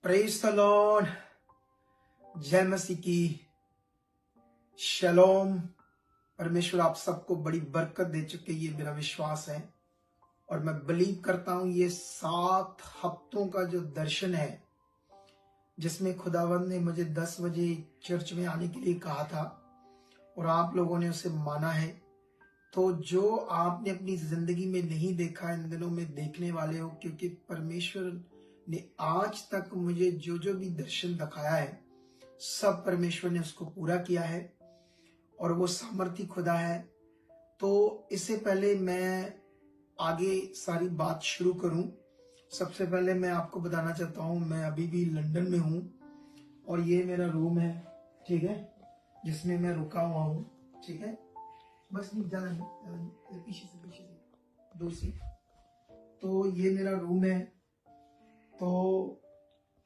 Praise the Lord. जय मसीह की। शलोम। परमेश्वर आप सबको बड़ी बरकत दे चुके, ये मेरा विश्वास है। और मैं बिलीव करता हूं ये 7 हफ्तों का जो दर्शन है, जिसमें खुदावंद ने मुझे 10 बजे चर्च में आने के लिए कहा था और आप लोगों ने उसे माना है, तो जो आपने अपनी जिंदगी में नहीं देखा इन दिनों में देखने वाले हो, क्योंकि परमेश्वर ने आज तक मुझे जो जो भी दर्शन दिखाया है सब परमेश्वर ने उसको पूरा किया है और वो सामर्थी खुदा है। तो इससे पहले मैं आगे सारी बात शुरू करूं, सबसे पहले मैं आपको बताना चाहता हूं मैं अभी भी लंदन में हूं और ये मेरा रूम है, ठीक है, जिसमें मैं रुका हुआ हूं, ठीक है। बस नहीं जाना है, पीछे से दूसरी। तो ये मेरा रूम है। तो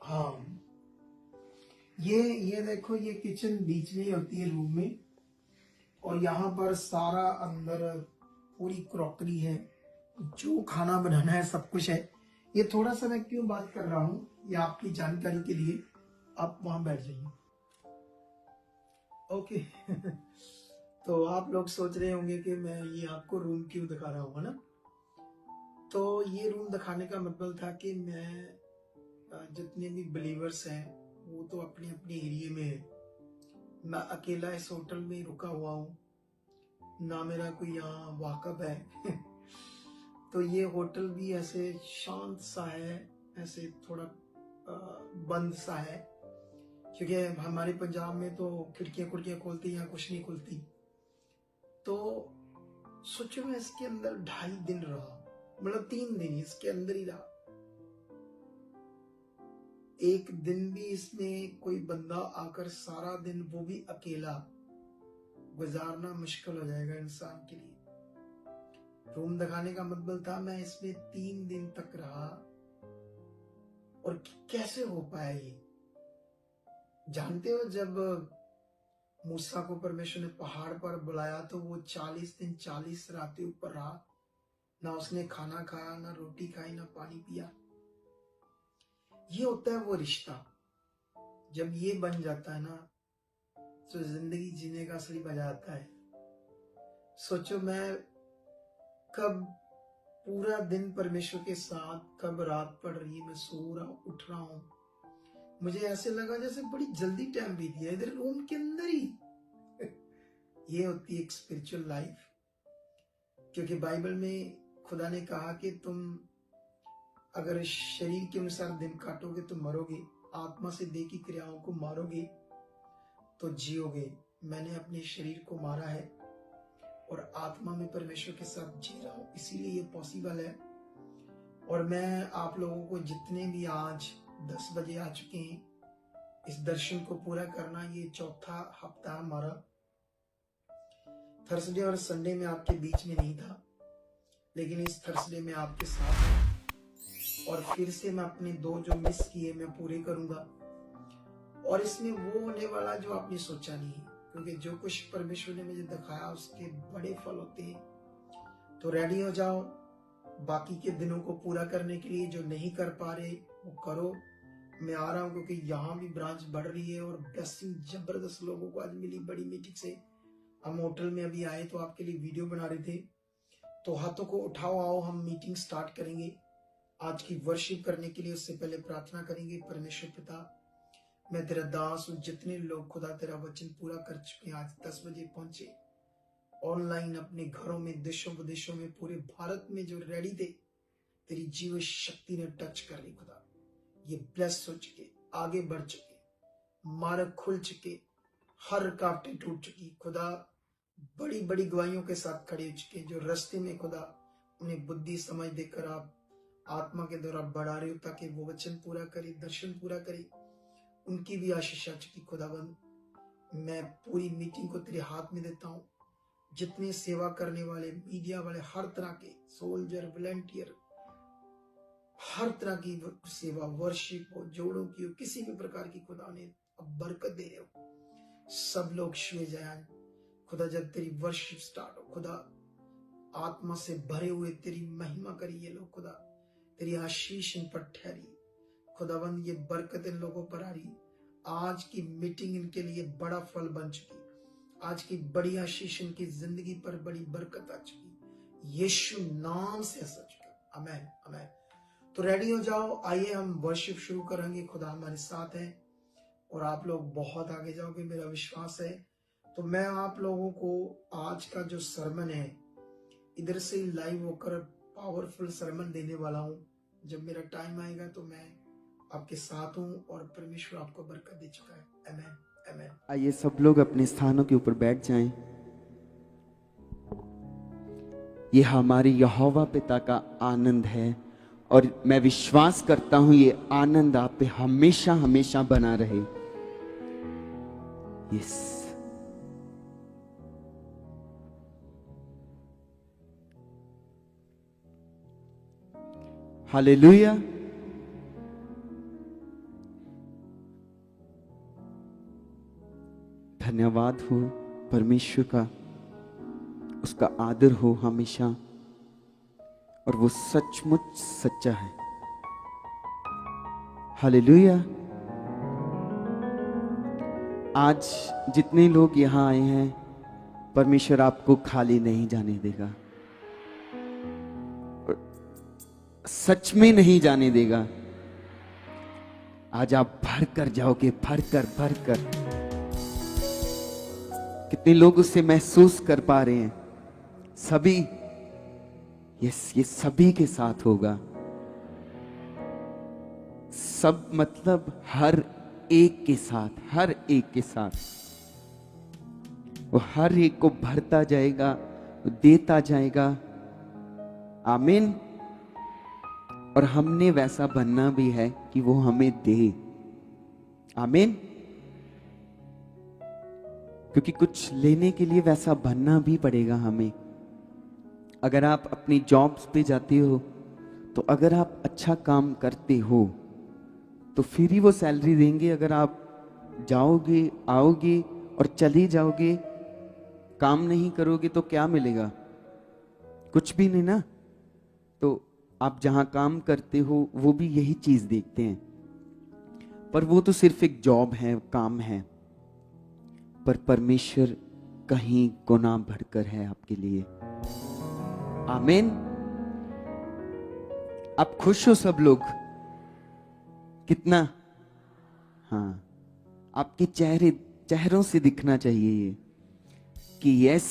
हाँ, ये देखो, ये किचन बीच में होती है रूम में और यहाँ पर सारा अंदर पूरी क्रॉकरी है, जो खाना बनाना है सब कुछ है। ये थोड़ा सा मैं क्यों बात कर रहा हूँ, ये आपकी जानकारी के लिए। आप वहां बैठ जाइए, ओके। तो आप लोग सोच रहे होंगे कि मैं ये आपको रूम क्यों दिखा रहा हूँ, है ना। तो ये रूम दिखाने का मतलब था कि मैं जितने भी बिलीवर्स हैं वो तो अपने अपने एरिया में है, मैं अकेला इस होटल में रुका हुआ हूँ, ना मेरा कोई यहाँ वाकफ है। तो ये होटल भी ऐसे शांत सा है, ऐसे थोड़ा बंद सा है, क्योंकि हमारे पंजाब में तो खिड़कियां खुड़कियां खोलती यहाँ कुछ नहीं खुलती। तो सोचो मैं इसके अंदर 2.5 दिन रहा, मतलब 3 दिन इसके अंदर ही रहा। एक दिन भी इसमें कोई बंदा आकर सारा दिन, वो भी अकेला, गुजारना मुश्किल हो जाएगा इंसान के लिए। रूम दिखाने का मतलब था मैं इसमें 3 दिन तक रहा। और कैसे हो पाया ये, जानते हो, जब मूसा को परमेश्वर ने पहाड़ पर बुलाया तो वो 40 दिन 40 रातें ऊपर रहा, ना उसने खाना खाया, ना रोटी खाई, ना पानी पिया। ये होता है वो रिश्ता, जब ये बन जाता है ना तो जिंदगी जीने का असली मजा आता है। सोचो मैं कब पूरा दिन परमेश्वर के साथ, कब रात पड़ रही है, मैं सो रहा हूं, उठ रहा हूं, मुझे ऐसे लगा जैसे बड़ी जल्दी टाइम बीत गया इधर रूम के अंदर ही। ये होती है एक स्पिरिचुअल लाइफ, क्योंकि बाइबल में खुदा ने कहा कि तुम अगर शरीर के अनुसार दिन काटोगे तो मरोगे, आत्मा से देह की क्रियाओं को मारोगे तो जियोगे। मैंने अपने शरीर को मारा है और आत्मा में परमेश्वर के साथ जी रहा हूं, इसीलिए ये पॉसिबल है। और मैं आप लोगों को जितने भी आज 10 बजे आ चुके हैं, इस दर्शन को पूरा करना, ये 4था हफ्ता हमारा। थर्सडे और संडे में आपके बीच में नहीं था, लेकिन इस थर्सडे में आपके साथ हूं। और फिर से मैं अपने 2 जो मिस किए मैं पूरे करूंगा। और इसमें वो होने वाला जो आपने सोचा नहीं, क्योंकि जो कुछ परमेश्वर ने मुझे दिखाया उसके बड़े फल होते हैं। तो रेडी हो जाओ बाकी के दिनों को पूरा करने के लिए। जो नहीं कर पा रहे वो करो। मैं आ रहा हूं क्योंकि यहाँ भी ब्रांच बढ़ रही है और ब्लेसिंग जबरदस्त लोगों को आज मिली बड़ी मीटिंग से। हम होटल में अभी आए तो आपके लिए वीडियो बना रहे थे। तो हाथों को उठाओ, आओ हम मीटिंग स्टार्ट करेंगे आज की वर्शिप करने के लिए। उससे पहले प्रार्थना करेंगे। परमेश्वर पिता, मैं तेरा दास हूं, जितने लोग खुदा तेरा वचन पूरा कर चुके हैं, आज 10 बजे पहुंचे ऑनलाइन अपने घरों में, देशों विदेशों में, पूरे भारत में जो रेडी थे, तेरी जीव शक्ति ने टच कर ली खुदा। ये ब्लेस हो चुके, आगे बढ़ चुके, मार्ग खुल चुके, हर रुकावटें टूट चुकी खुदा। बड़ी बड़ी गवाहियों के साथ खड़े हो चुके, जो रास्ते में खुदा उन्हें बुद्धि समझ देकर आप आत्मा के द्वारा बढ़ा रहे हो ताकि वो वचन पूरा करे, दर्शन पूरा करे, उनकी भी आशीष आ चुकी खुदाबंद। मैं पूरी मीटिंग को तेरे हाथ में देता हूं। जितने सेवा करने वाले, मीडिया वाले, हर तरह के सोल्जर, वॉलंटियर, हर तरह की सेवा, वर्शिप हो, जोड़ों की हो, किसी भी प्रकार की खुदा ने अब बरकत दे रहे हो। सब लोग शुए जाए खुदा। जब तेरी वर्शिप स्टार्ट हो खुदा, आत्मा से भरे हुए तेरी महिमा करी ये लोग खुदा। तेरी आशीष इन पर ठहरी खुदावंद ये बरकत इन लोगों पर आ रही। आज की मीटिंग इनके लिए बड़ा फल बन चुकी। आज की बड़ी आशीष इनकी जिंदगी पर बड़ी बरकत आ चुकी। यीशु नाम से ऐसा चुका। आमेन आमेन। तो रेडी हो जाओ, आइए हम वर्शिप शुरू करेंगे। खुदा हमारे साथ है और आप लोग बहुत आगे जाओगे, मेरा विश्वास है। तो मैं आप लोगों को आज का जो सरमन है इधर से लाइव होकर पावरफुल सरमन देने वाला हूं। जब मेरा टाइम आएगा तो मैं आपके साथ हूं और परमेश्वर आपको बरकत दे चुका है। आमेन आमेन। आइए सब लोग अपने स्थानों के ऊपर बैठ जाएं। ये हमारे यहोवा पिता का आनंद है और मैं विश्वास करता हूं ये आनंद आप पे हमेशा हमेशा बना रहे। Yes, hallelujah. धन्यवाद हो परमेश्वर का, उसका आदर हो हमेशा और वो सचमुच सच्चा है। हालेलुया। आज जितने लोग यहां आए हैं परमेश्वर आपको खाली नहीं जाने देगा, सच में नहीं जाने देगा। आज आप भर कर जाओगे, भर कर। कितने लोग उससे महसूस कर पा रहे हैं? सभी, यस, ये सभी के साथ होगा। सब मतलब हर एक के साथ, हर एक के साथ वो हर एक को भरता जाएगा, देता जाएगा। आमीन। और हमने वैसा बनना भी है कि वो हमें दे। आमीन। क्योंकि कुछ लेने के लिए वैसा बनना भी पड़ेगा हमें। अगर आप अपनी जॉब्स पे जाते हो तो अगर आप अच्छा काम करते हो तो फिर ही वो सैलरी देंगे। अगर आप जाओगे, आओगे और चली जाओगे, काम नहीं करोगे तो क्या मिलेगा? कुछ भी नहीं ना। तो आप जहां काम करते हो वो भी यही चीज देखते हैं, पर वो तो सिर्फ एक जॉब है, काम है। पर परमेश्वर कहीं गुना भरकर है आपके लिए। आमीन। आप खुश हो सब लोग? कितना? हाँ, आपके चेहरों से दिखना चाहिए ये कि यस,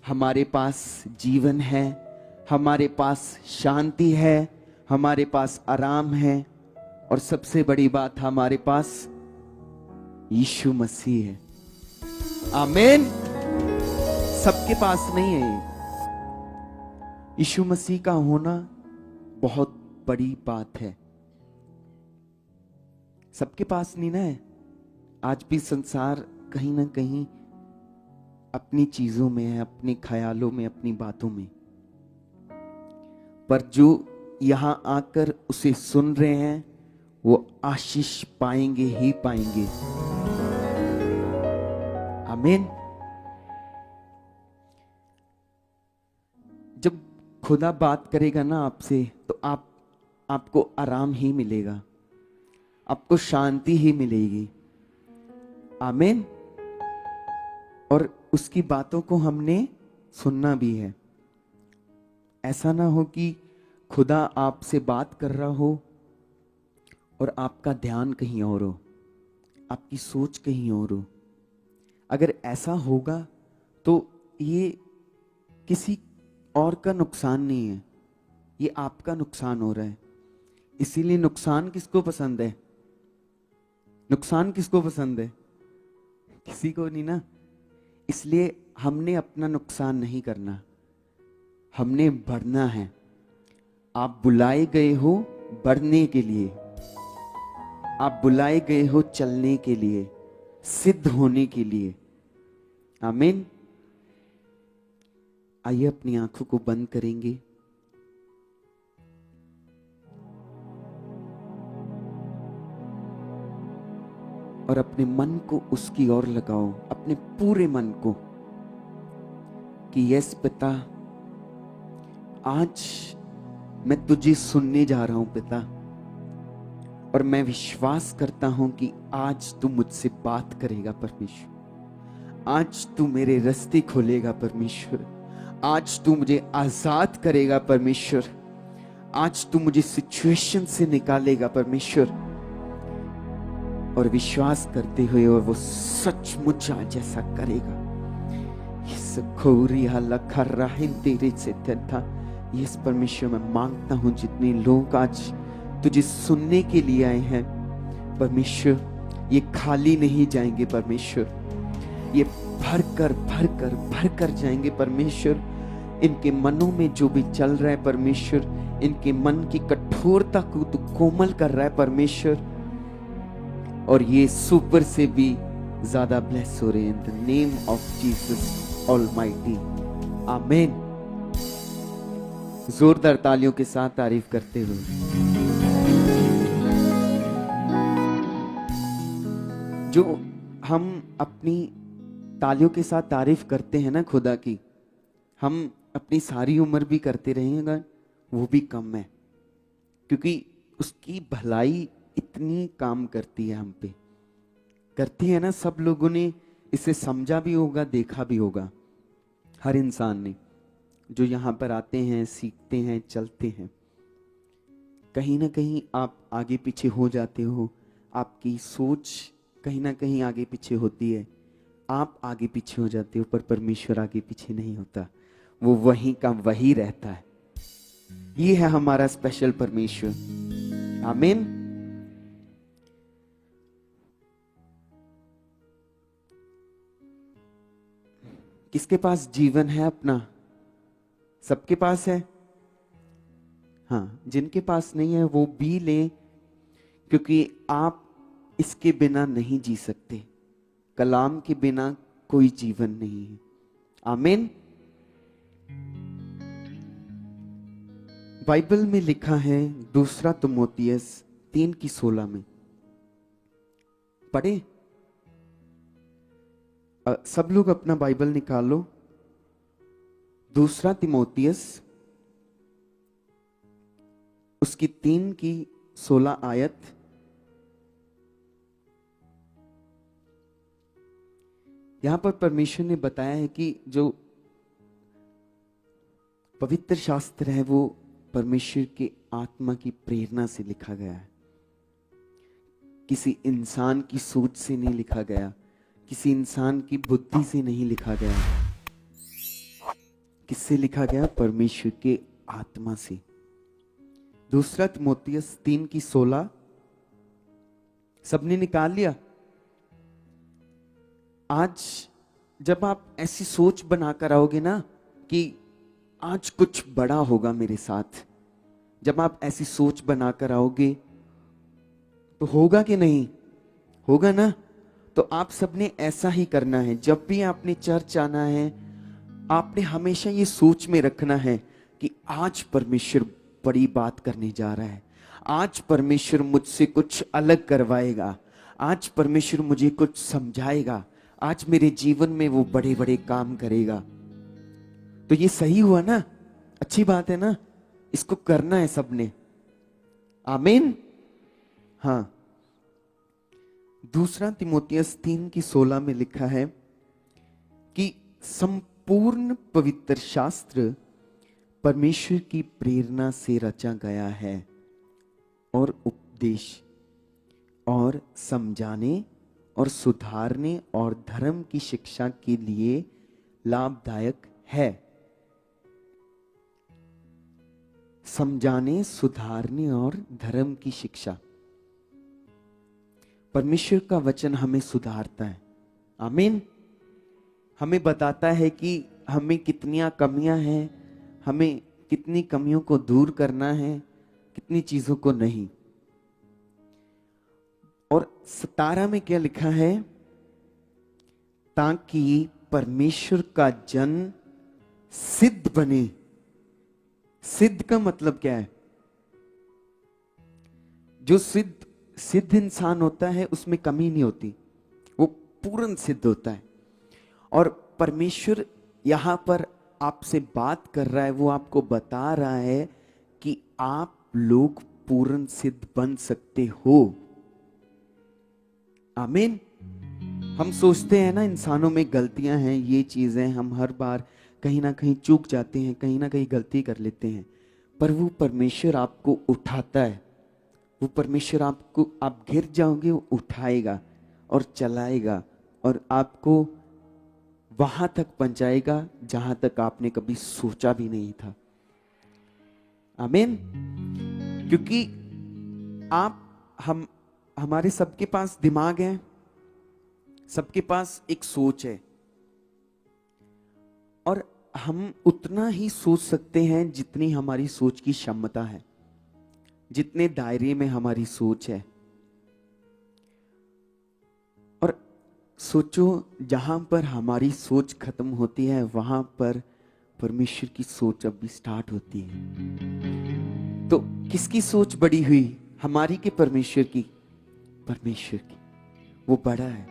हमारे पास जीवन है, हमारे पास शांति है, हमारे पास आराम है और सबसे बड़ी बात, हमारे पास यीशु मसीह है। आमीन। सबके पास नहीं है ये। यीशु मसीह का होना बहुत बड़ी बात है। सबके पास नहीं ना है। आज भी संसार कहीं ना कहीं अपनी चीजों में है, अपने ख्यालों में, अपनी बातों में। पर जो यहां आकर उसे सुन रहे हैं वो आशीष पाएंगे ही पाएंगे। आमीन। जब खुदा बात करेगा ना आपसे तो आपको आराम ही मिलेगा, आपको शांति ही मिलेगी। आमीन। और उसकी बातों को हमने सुनना भी है। ऐसा ना हो कि खुदा आपसे बात कर रहा हो और आपका ध्यान कहीं और हो, आपकी सोच कहीं और हो। अगर ऐसा होगा तो ये किसी और का नुकसान नहीं है, ये आपका नुकसान हो रहा है। इसीलिए नुकसान किसको पसंद है? नुकसान किसको पसंद है? किसी को नहीं ना। इसलिए हमने अपना नुकसान नहीं करना, हमने बढ़ना है। आप बुलाए गए हो बढ़ने के लिए, आप बुलाए गए हो चलने के लिए, सिद्ध होने के लिए। आमीन। आइए अपनी आंखों को बंद करेंगे। और अपने मन को उसकी ओर लगाओ, अपने पूरे मन को, कि यस पिता, आज मैं तुझे सुनने जा रहा हूं पिता। और मैं विश्वास करता हूं कि आज तू मुझसे बात करेगा परमेश्वर। आज तू मेरे रास्ते खोलेगा परमेश्वर। आज तू मुझे आजाद करेगा परमेश्वर। आज तू मुझे सिचुएशन से निकालेगा परमेश्वर। और विश्वास करते हुए वो सचमुच आज ऐसा करेगा। यस परमेश्वर, मैं मांगता हूं जितने लोग आज तुझे सुनने के लिए आए हैं परमेश्वर, ये खाली नहीं जाएंगे परमेश्वर, ये भर कर जाएंगे परमेश्वर। इनके मनों में जो भी चल रहा है परमेश्वर, इनके मन की कठोरता को तू कोमल कर रहा है परमेश्वर, और ये सुपर से भी ज्यादा ब्लेस हो रहे हैं in the name of Jesus almighty, आमीन। जोरदार तालियों के साथ तारीफ करते हुए जो हम अपनी तालियों के साथ तारीफ करते हैं ना खुदा की, हम अपनी सारी उम्र भी करते रहेंगे वो भी कम है, क्योंकि उसकी भलाई इतनी काम करती है, हम पे करती है ना। सब लोगों ने इसे समझा भी होगा, देखा भी होगा, हर इंसान ने जो यहाँ पर आते हैं, सीखते हैं, चलते हैं। कहीं ना कहीं आप आगे पीछे हो जाते हो, आपकी सोच कहीं ना कहीं आगे पीछे होती है, आप आगे पीछे हो जाते हो, पर परमेश्वर आगे पीछे नहीं होता, वो वहीं का वही रहता है। ये है हमारा स्पेशल परमेश्वर, आमीन। किसके पास जीवन है अपना? सबके पास है। हाँ, जिनके पास नहीं है वो भी लें, क्योंकि आप इसके बिना नहीं जी सकते। कलाम के बिना कोई जीवन नहीं है, आमीन। बाइबल में लिखा है 2 तिमोथियस 3:16 में, पढ़े? सब लोग अपना बाइबल निकालो। 2 तिमोथियस उसकी 3:16 आयत। यहां पर परमेश्वर ने बताया है कि जो पवित्र शास्त्र है वो परमेश्वर के आत्मा की प्रेरणा से लिखा गया है, किसी इंसान की सोच से नहीं लिखा गया, किसी इंसान की बुद्धि से नहीं लिखा गया। किससे लिखा गया? परमेश्वर के आत्मा से। 2 तिमोथियस 3:16 सबने निकाल लिया? आज जब आप ऐसी सोच बनाकर आओगे ना कि आज कुछ बड़ा होगा मेरे साथ, जब आप ऐसी सोच बनाकर आओगे तो होगा कि नहीं? होगा ना। तो आप सबने ऐसा ही करना है। जब भी आपने चर्च आना है, आपने हमेशा ये सोच में रखना है कि आज परमेश्वर बड़ी बात करने जा रहा है, आज परमेश्वर मुझसे कुछ अलग करवाएगा, आज परमेश्वर मुझे कुछ समझाएगा, आज मेरे जीवन में वो बड़े बड़े काम करेगा। तो ये सही हुआ ना, अच्छी बात है ना, इसको करना है सबने, आमीन। हाँ, 2 तिमोथियस 3:16 में लिखा है कि संपूर्ण पवित्र शास्त्र परमेश्वर की प्रेरणा से रचा गया है और उपदेश और समझाने और सुधारने और धर्म की शिक्षा के लिए लाभदायक है। समझाने, सुधारने और धर्म की शिक्षा। परमेश्वर का वचन हमें सुधारता है, आमीन। हमें बताता है कि हमें कितनी कमियां हैं, हमें कितनी कमियों को दूर करना है, कितनी चीजों को नहीं। और 17 में क्या लिखा है? ताकि परमेश्वर का जन सिद्ध बने। सिद्ध का मतलब क्या है? जो सिद्ध इंसान होता है उसमें कमी नहीं होती, वो पूर्ण सिद्ध होता है। और परमेश्वर यहां पर आपसे बात कर रहा है, वो आपको बता रहा है कि आप लोग पूर्ण सिद्ध बन सकते हो। आमीन। हम सोचते हैं ना इंसानों में गलतियां हैं, ये चीजें हम हर बार कहीं ना कहीं चूक जाते हैं, कहीं ना कहीं गलती कर लेते हैं, पर वो परमेश्वर आपको उठाता है। वो परमेश्वर आपको, आप गिर जाओगे वो उठाएगा और चलाएगा और आपको वहां तक पहुंचाएगा जहां तक आपने कभी सोचा भी नहीं था। आमीन। क्योंकि हमारे सबके पास दिमाग है, सबके पास एक सोच है, और हम उतना ही सोच सकते हैं जितनी हमारी सोच की क्षमता है, जितने दायरे में हमारी सोच है। और सोचो, जहां पर हमारी सोच खत्म होती है वहां पर परमेश्वर की सोच अभी स्टार्ट होती है। तो किसकी सोच बड़ी हुई, हमारी कि परमेश्वर की? परमेश्वर की। वो बड़ा है।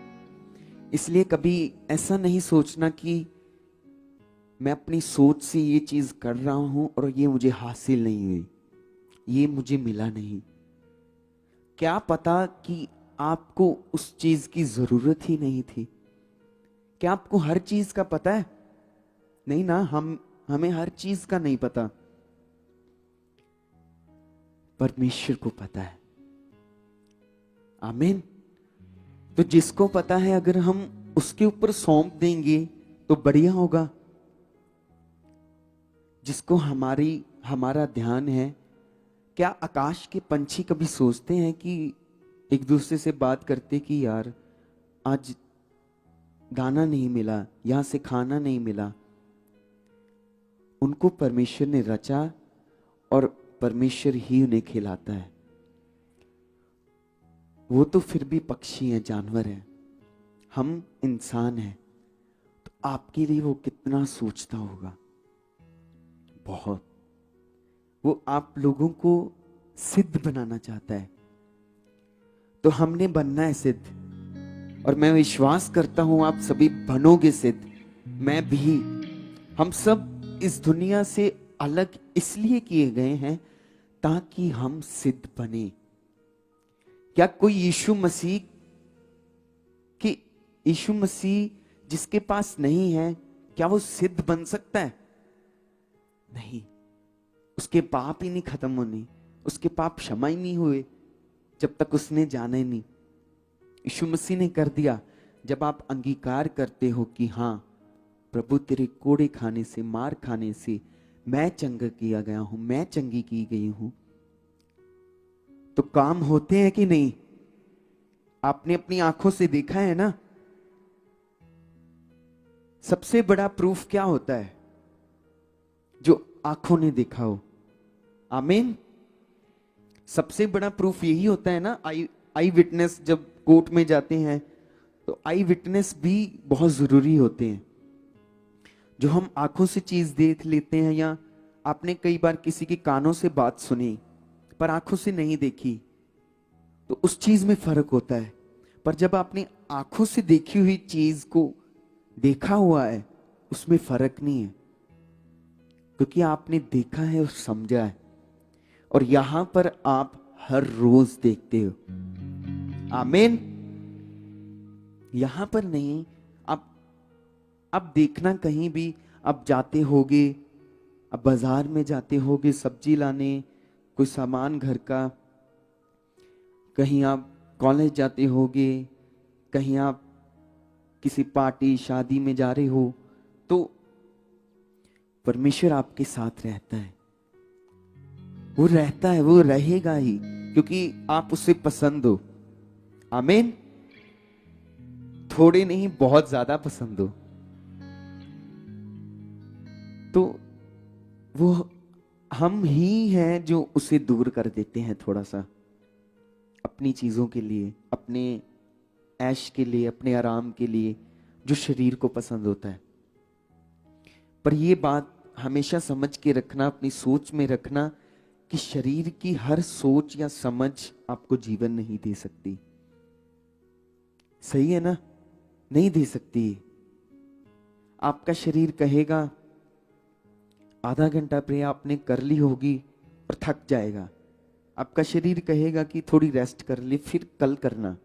इसलिए कभी ऐसा नहीं सोचना कि मैं अपनी सोच से ये चीज कर रहा हूं और ये मुझे हासिल नहीं हुई, ये मुझे मिला नहीं। क्या पता कि आपको उस चीज की जरूरत ही नहीं थी? क्या आपको हर चीज का पता है? नहीं ना, हमें हर चीज का नहीं पता, परमेश्वर को पता है। आमीन। तो जिसको पता है, अगर हम उसके ऊपर सौंप देंगे तो बढ़िया होगा। जिसको हमारा ध्यान है। क्या आकाश के पंछी कभी सोचते हैं कि एक दूसरे से बात करते कि यार आज गाना नहीं मिला, यहां से खाना नहीं मिला? उनको परमेश्वर ने रचा और परमेश्वर ही उन्हें खिलाता है। वो तो फिर भी पक्षी हैं, जानवर हैं, हम इंसान हैं। तो आपके लिए वो कितना सोचता होगा, बहुत। वो आप लोगों को सिद्ध बनाना चाहता है। तो हमने बनना है सिद्ध, और मैं विश्वास करता हूं आप सभी बनोगे सिद्ध, मैं भी। हम सब इस दुनिया से अलग इसलिए किए गए हैं ताकि हम सिद्ध बने। क्या कोई यीशु मसीह जिसके पास नहीं है, क्या वो सिद्ध बन सकता है? नहीं। उसके पाप ही नहीं खत्म होने, उसके पाप क्षमा ही नहीं हुए जब तक उसने जाना ही नहीं। यीशु मसीह ने कर दिया। जब आप अंगीकार करते हो कि हाँ प्रभु, तेरे कोड़े खाने से, मार खाने से मैं चंगा किया गया हूं, मैं चंगी की गई हूं, तो काम होते हैं कि नहीं? आपने अपनी आंखों से देखा है ना। सबसे बड़ा प्रूफ क्या होता है? जो आंखों ने देखा हो। आमीन। सबसे बड़ा प्रूफ यही होता है ना। आई विटनेस, जब कोर्ट में जाते हैं तो आई विटनेस भी बहुत जरूरी होते हैं। जो हम आंखों से चीज देख लेते हैं, या आपने कई बार किसी के कानों से बात सुनी पर आंखों से नहीं देखी, तो उस चीज में फर्क होता है। पर जब आपने आंखों से देखी हुई चीज को देखा हुआ है, उसमें फर्क नहीं है, क्योंकि आपने देखा है और समझा है। और यहां पर आप हर रोज देखते हो। आमीन। यहां पर नहीं, अब देखना कहीं भी, अब जाते होगे, अब बाजार में जाते होगे सब्जी लाने, कोई सामान घर का, कहीं आप कॉलेज जाते होगे, कहीं आप किसी पार्टी शादी में जा रहे हो, तो परमेश्वर आपके साथ रहता है। वो रहता है, वो रहेगा ही, क्योंकि आप उसे पसंद हो। आमीन। थोड़े नहीं, बहुत ज्यादा पसंद हो। तो वो हम ही हैं जो उसे दूर कर देते हैं थोड़ा सा, अपनी चीजों के लिए, अपने ऐश के लिए, अपने आराम के लिए, जो शरीर को पसंद होता है। पर ये बात हमेशा समझ के रखना, अपनी सोच में रखना कि शरीर की हर सोच या समझ आपको जीवन नहीं दे सकती। सही है ना? नहीं दे सकती। आपका शरीर कहेगा, आधा घंटा प्रेयर आपने कर ली होगी और थक जाएगा, आपका शरीर कहेगा कि थोड़ी रेस्ट कर ले, फिर कल करना।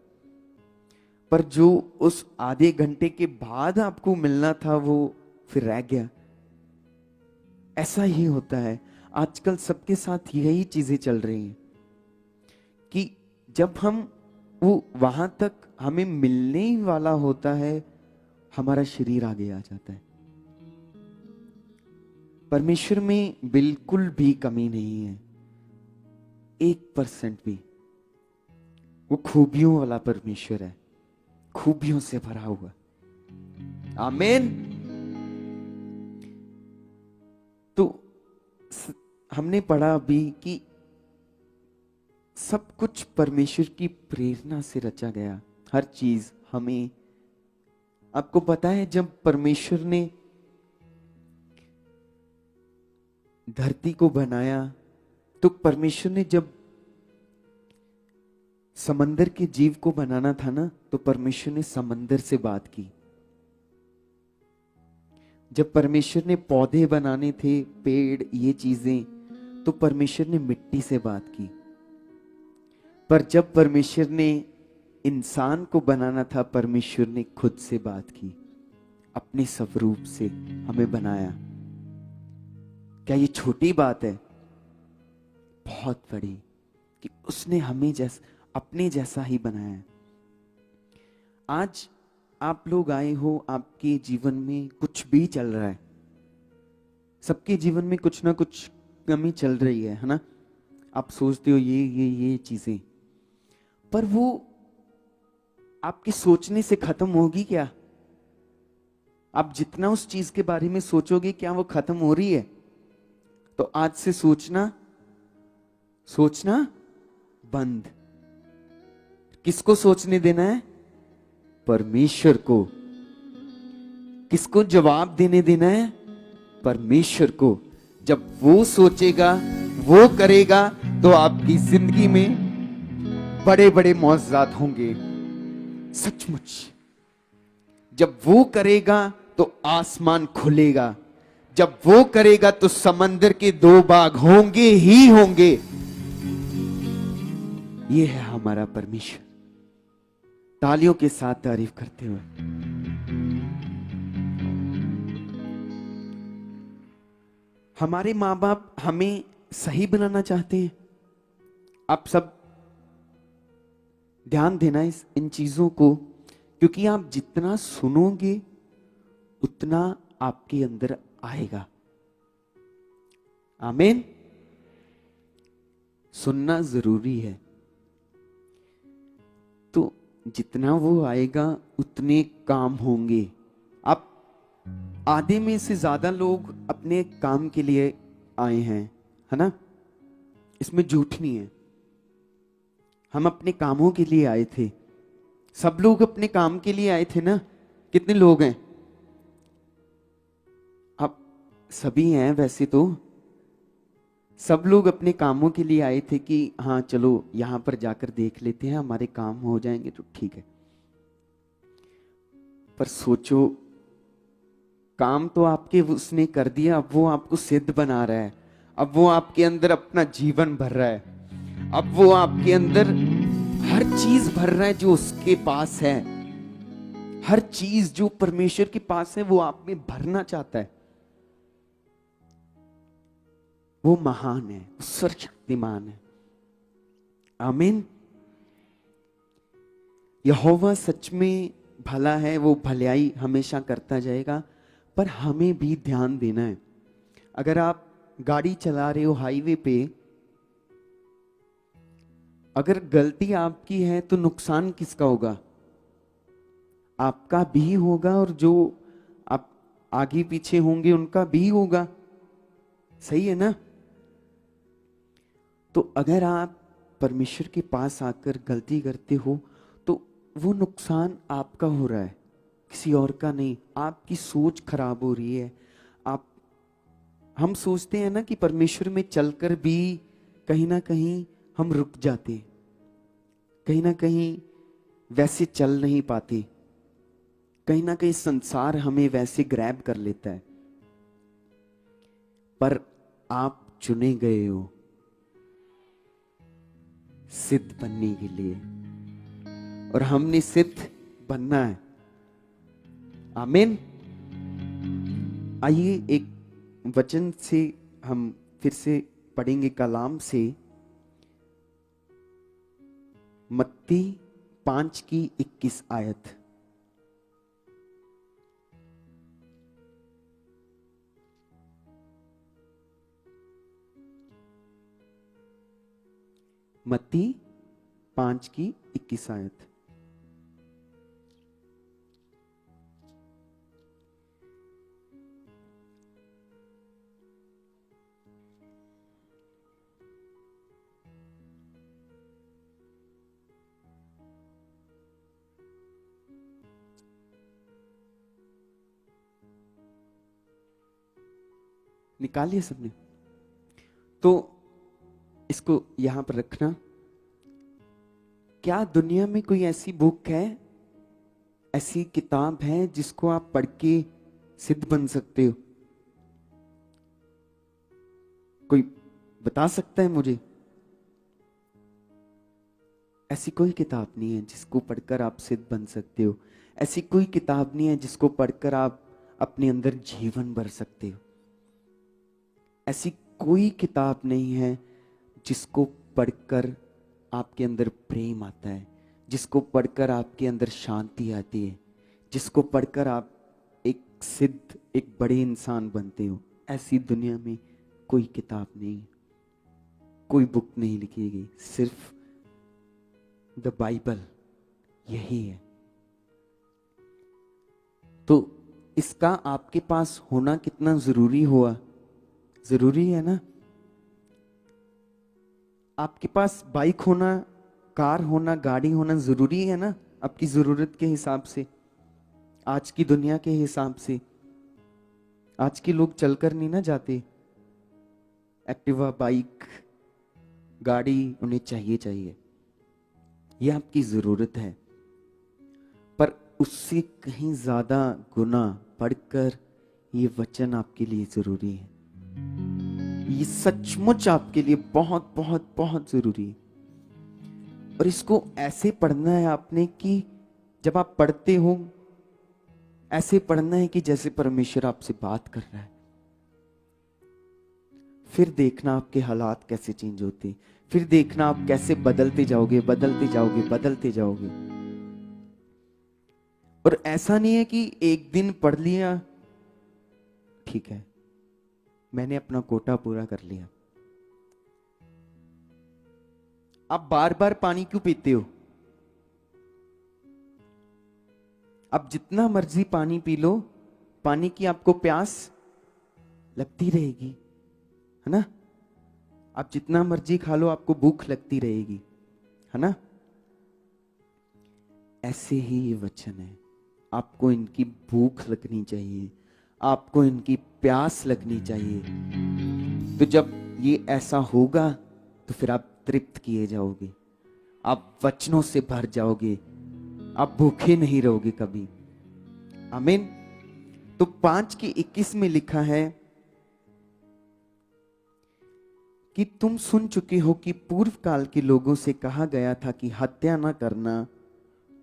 पर जो उस आधे घंटे के बाद आपको मिलना था वो फिर रह गया। ऐसा ही होता है, आजकल सबके साथ यही चीजें चल रही हैं कि जब हम वो वहां तक हमें मिलने ही वाला होता है, हमारा शरीर आगे आ जाता है। परमेश्वर में बिल्कुल भी कमी नहीं है, 1% भी। वो खूबियों वाला परमेश्वर है, खूबियों से भरा हुआ। आमीन। तो हमने पढ़ा अभी कि सब कुछ परमेश्वर की प्रेरणा से रचा गया, हर चीज हमें। आपको पता है जब परमेश्वर ने धरती को बनाया, तो परमेश्वर ने जब समंदर के जीव को बनाना था ना, तो परमेश्वर ने समंदर से बात की। जब परमेश्वर ने पौधे बनाने थे, पेड़, ये चीजें, तो परमेश्वर ने मिट्टी से बात की। पर जब परमेश्वर ने इंसान को बनाना था, परमेश्वर ने खुद से बात की, अपने स्वरूप से हमें बनाया। क्या ये छोटी बात है? बहुत बड़ी, कि उसने हमें अपने जैसा ही बनाया। आज आप लोग आए हो, आपके जीवन में कुछ भी चल रहा है, सबके जीवन में कुछ ना कुछ कमी चल रही है ना। आप सोचते हो ये चीजें, पर वो आपके सोचने से खत्म होगी क्या? आप जितना उस चीज के बारे में सोचोगे, क्या वो खत्म हो रही है? तो आज से सोचना बंद। किसको सोचने देना है? परमेश्वर को। किसको जवाब देना है? परमेश्वर को। जब वो सोचेगा, वो करेगा, तो आपकी जिंदगी में बड़े बड़े मौजज़ात होंगे, सचमुच। जब वो करेगा तो आसमान खुलेगा, जब वो करेगा तो समंदर के 2 भाग होंगे ही होंगे। ये है हमारा परमेश्वर। तालियों के साथ तारीफ करते हुए हमारे माँ बाप हमें सही बनाना चाहते हैं। आप सब ध्यान देना इन चीजों को, क्योंकि आप जितना सुनोगे उतना आपके अंदर आएगा। आमीन। सुनना जरूरी है, तो जितना वो आएगा उतने काम होंगे। आप आधे में से ज्यादा लोग अपने काम के लिए आए हैं, है ना? इसमें झूठ नहीं है। हम अपने कामों के लिए आए थे, सब लोग अपने काम के लिए आए थे ना। कितने लोग हैं? अब सभी हैं, वैसे तो सब लोग अपने कामों के लिए आए थे कि हाँ चलो यहां पर जाकर देख लेते हैं, हमारे काम हो जाएंगे तो ठीक है। पर सोचो, काम तो आपके उसने कर दिया, अब वो आपको सिद्ध बना रहा है, अब वो आपके अंदर अपना जीवन भर रहा है, अब वो आपके अंदर हर चीज भर रहा है जो उसके पास है। हर चीज जो परमेश्वर के पास है वो आप में भरना चाहता है। वो महान है, सर्वशक्तिमान है। आमीन। यहोवा सच में भला है, वो भलाई हमेशा करता जाएगा। पर हमें भी ध्यान देना है। अगर आप गाड़ी चला रहे हो हाईवे पे, अगर गलती आपकी है तो नुकसान किसका होगा? आपका भी होगा, और जो आप आगे पीछे होंगे उनका भी होगा। सही है ना? तो अगर आप परमेश्वर के पास आकर गलती करते हो तो वो नुकसान आपका हो रहा है, किसी और का नहीं। आपकी सोच खराब हो रही है। हम सोचते हैं ना कि परमेश्वर में चलकर भी कहीं ना कहीं हम रुक जाते, कहीं ना कहीं वैसे चल नहीं पाते, कहीं ना कहीं संसार हमें वैसे ग्रैब कर लेता है। पर आप चुने गए हो, सिद्ध बनने के लिए, और हमने सिद्ध बनना है। आमीन। आइए एक वचन से हम फिर से पढ़ेंगे कलाम से, मत्ती 5:21 आयत। मत्ती 5:21 आयत। निकालिए सबने। तो इसको यहां पर रखना। क्या दुनिया में कोई ऐसी बुक है, ऐसी किताब है जिसको आप पढ़ के सिद्ध बन सकते हो? कोई बता सकता है मुझे? ऐसी कोई किताब नहीं है जिसको पढ़कर आप सिद्ध बन सकते हो। ऐसी कोई किताब नहीं है जिसको पढ़कर आप अपने अंदर जीवन भर सकते हो। ऐसी कोई किताब नहीं है जिसको पढ़कर आपके अंदर प्रेम आता है, जिसको पढ़कर आपके अंदर शांति आती है, जिसको पढ़कर आप एक सिद्ध, एक बड़े इंसान बनते हो। ऐसी दुनिया में कोई किताब नहीं, कोई बुक नहीं लिखी गई, सिर्फ द बाइबल यही है। तो इसका आपके पास होना कितना जरूरी हुआ? जरूरी है ना? आपके पास बाइक होना, कार होना, गाड़ी होना जरूरी है ना? आपकी जरूरत के हिसाब से, आज की दुनिया के हिसाब से। आज के लोग चलकर नहीं ना जाते। एक्टिवा, बाइक, गाड़ी उन्हें चाहिए चाहिए, ये आपकी जरूरत है। पर उससे कहीं ज्यादा गुना बढ़कर ये वचन आपके लिए जरूरी है। ये सचमुच आपके लिए बहुत बहुत बहुत जरूरी है। और इसको ऐसे पढ़ना है आपने कि जब आप पढ़ते हो ऐसे पढ़ना है कि जैसे परमेश्वर आपसे बात कर रहा है। फिर देखना आपके हालात कैसे चेंज होते, फिर देखना आप कैसे बदलते जाओगे, बदलते जाओगे, बदलते जाओगे। और ऐसा नहीं है कि एक दिन पढ़ लिया, ठीक है, मैंने अपना कोटा पूरा कर लिया। आप बार बार पानी क्यों पीते हो? आप जितना मर्जी पानी पी लो, पानी की आपको प्यास लगती रहेगी, है ना? आप जितना मर्जी खा लो, आपको भूख लगती रहेगी, है ना? ऐसे ही ये वचन है। आपको इनकी भूख लगनी चाहिए, आपको इनकी प्यास लगनी चाहिए। तो जब ये ऐसा होगा तो फिर आप तृप्त किए जाओगे, आप वचनों से भर जाओगे, आप भूखे नहीं रहोगे कभी। आमीन। तो 5:21 में लिखा है कि तुम सुन चुके हो कि पूर्व काल के लोगों से कहा गया था कि हत्या न करना,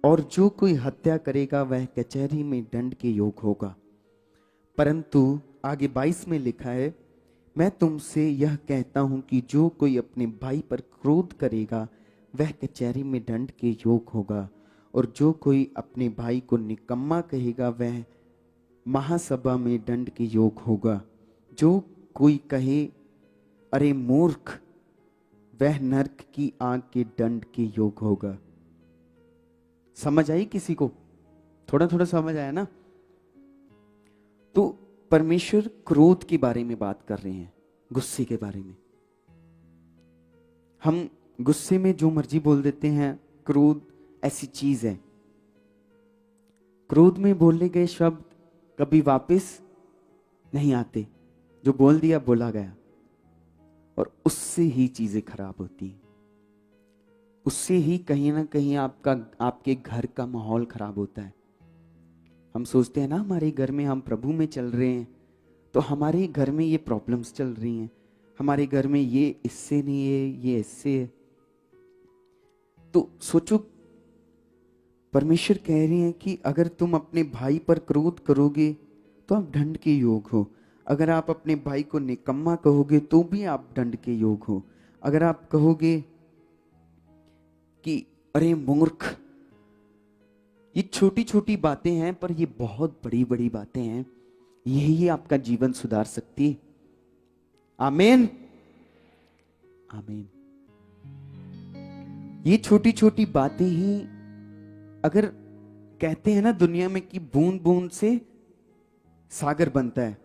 और जो कोई हत्या करेगा वह कचहरी में दंड के योग होगा। परंतु आगे 22 में लिखा है, मैं तुमसे यह कहता हूं कि जो कोई अपने भाई पर क्रोध करेगा वह कचहरी में दंड के योग होगा, और जो कोई अपने भाई को निकम्मा कहेगा वह महासभा में दंड के योग होगा। जो कोई कहे अरे मूर्ख, वह नरक की आग के दंड के योग होगा। समझ आई किसी को? थोड़ा थोड़ा समझ आया ना? तो परमेश्वर क्रोध के बारे में बात कर रहे हैं, गुस्से के बारे में। हम गुस्से में जो मर्जी बोल देते हैं। क्रोध ऐसी चीज है, क्रोध में बोले गए शब्द कभी वापस नहीं आते। जो बोल दिया बोला गया, और उससे ही चीजें खराब होती हैं। उससे ही कहीं ना कहीं आपके घर का माहौल खराब होता है। हम सोचते हैं ना, हमारे घर में हम प्रभु में चल रहे हैं, तो हमारे घर में ये प्रॉब्लम्स चल रही हैं, हमारे घर में ये इससे नहीं है, ये इससे है। तो सोचो, परमेश्वर कह रहे हैं कि अगर तुम अपने भाई पर क्रोध करोगे तो आप दंड के योग हो। अगर आप अपने भाई को निकम्मा कहोगे तो भी आप दंड के योग हो। अगर आप कहोगे कि अरे मूर्ख, ये छोटी छोटी बातें हैं पर ये बहुत बड़ी बड़ी बातें हैं, यही आपका जीवन सुधार सकती है। आमीन, आमीन। ये छोटी छोटी बातें ही, अगर कहते हैं ना दुनिया में कि बूंद बूंद से सागर बनता है,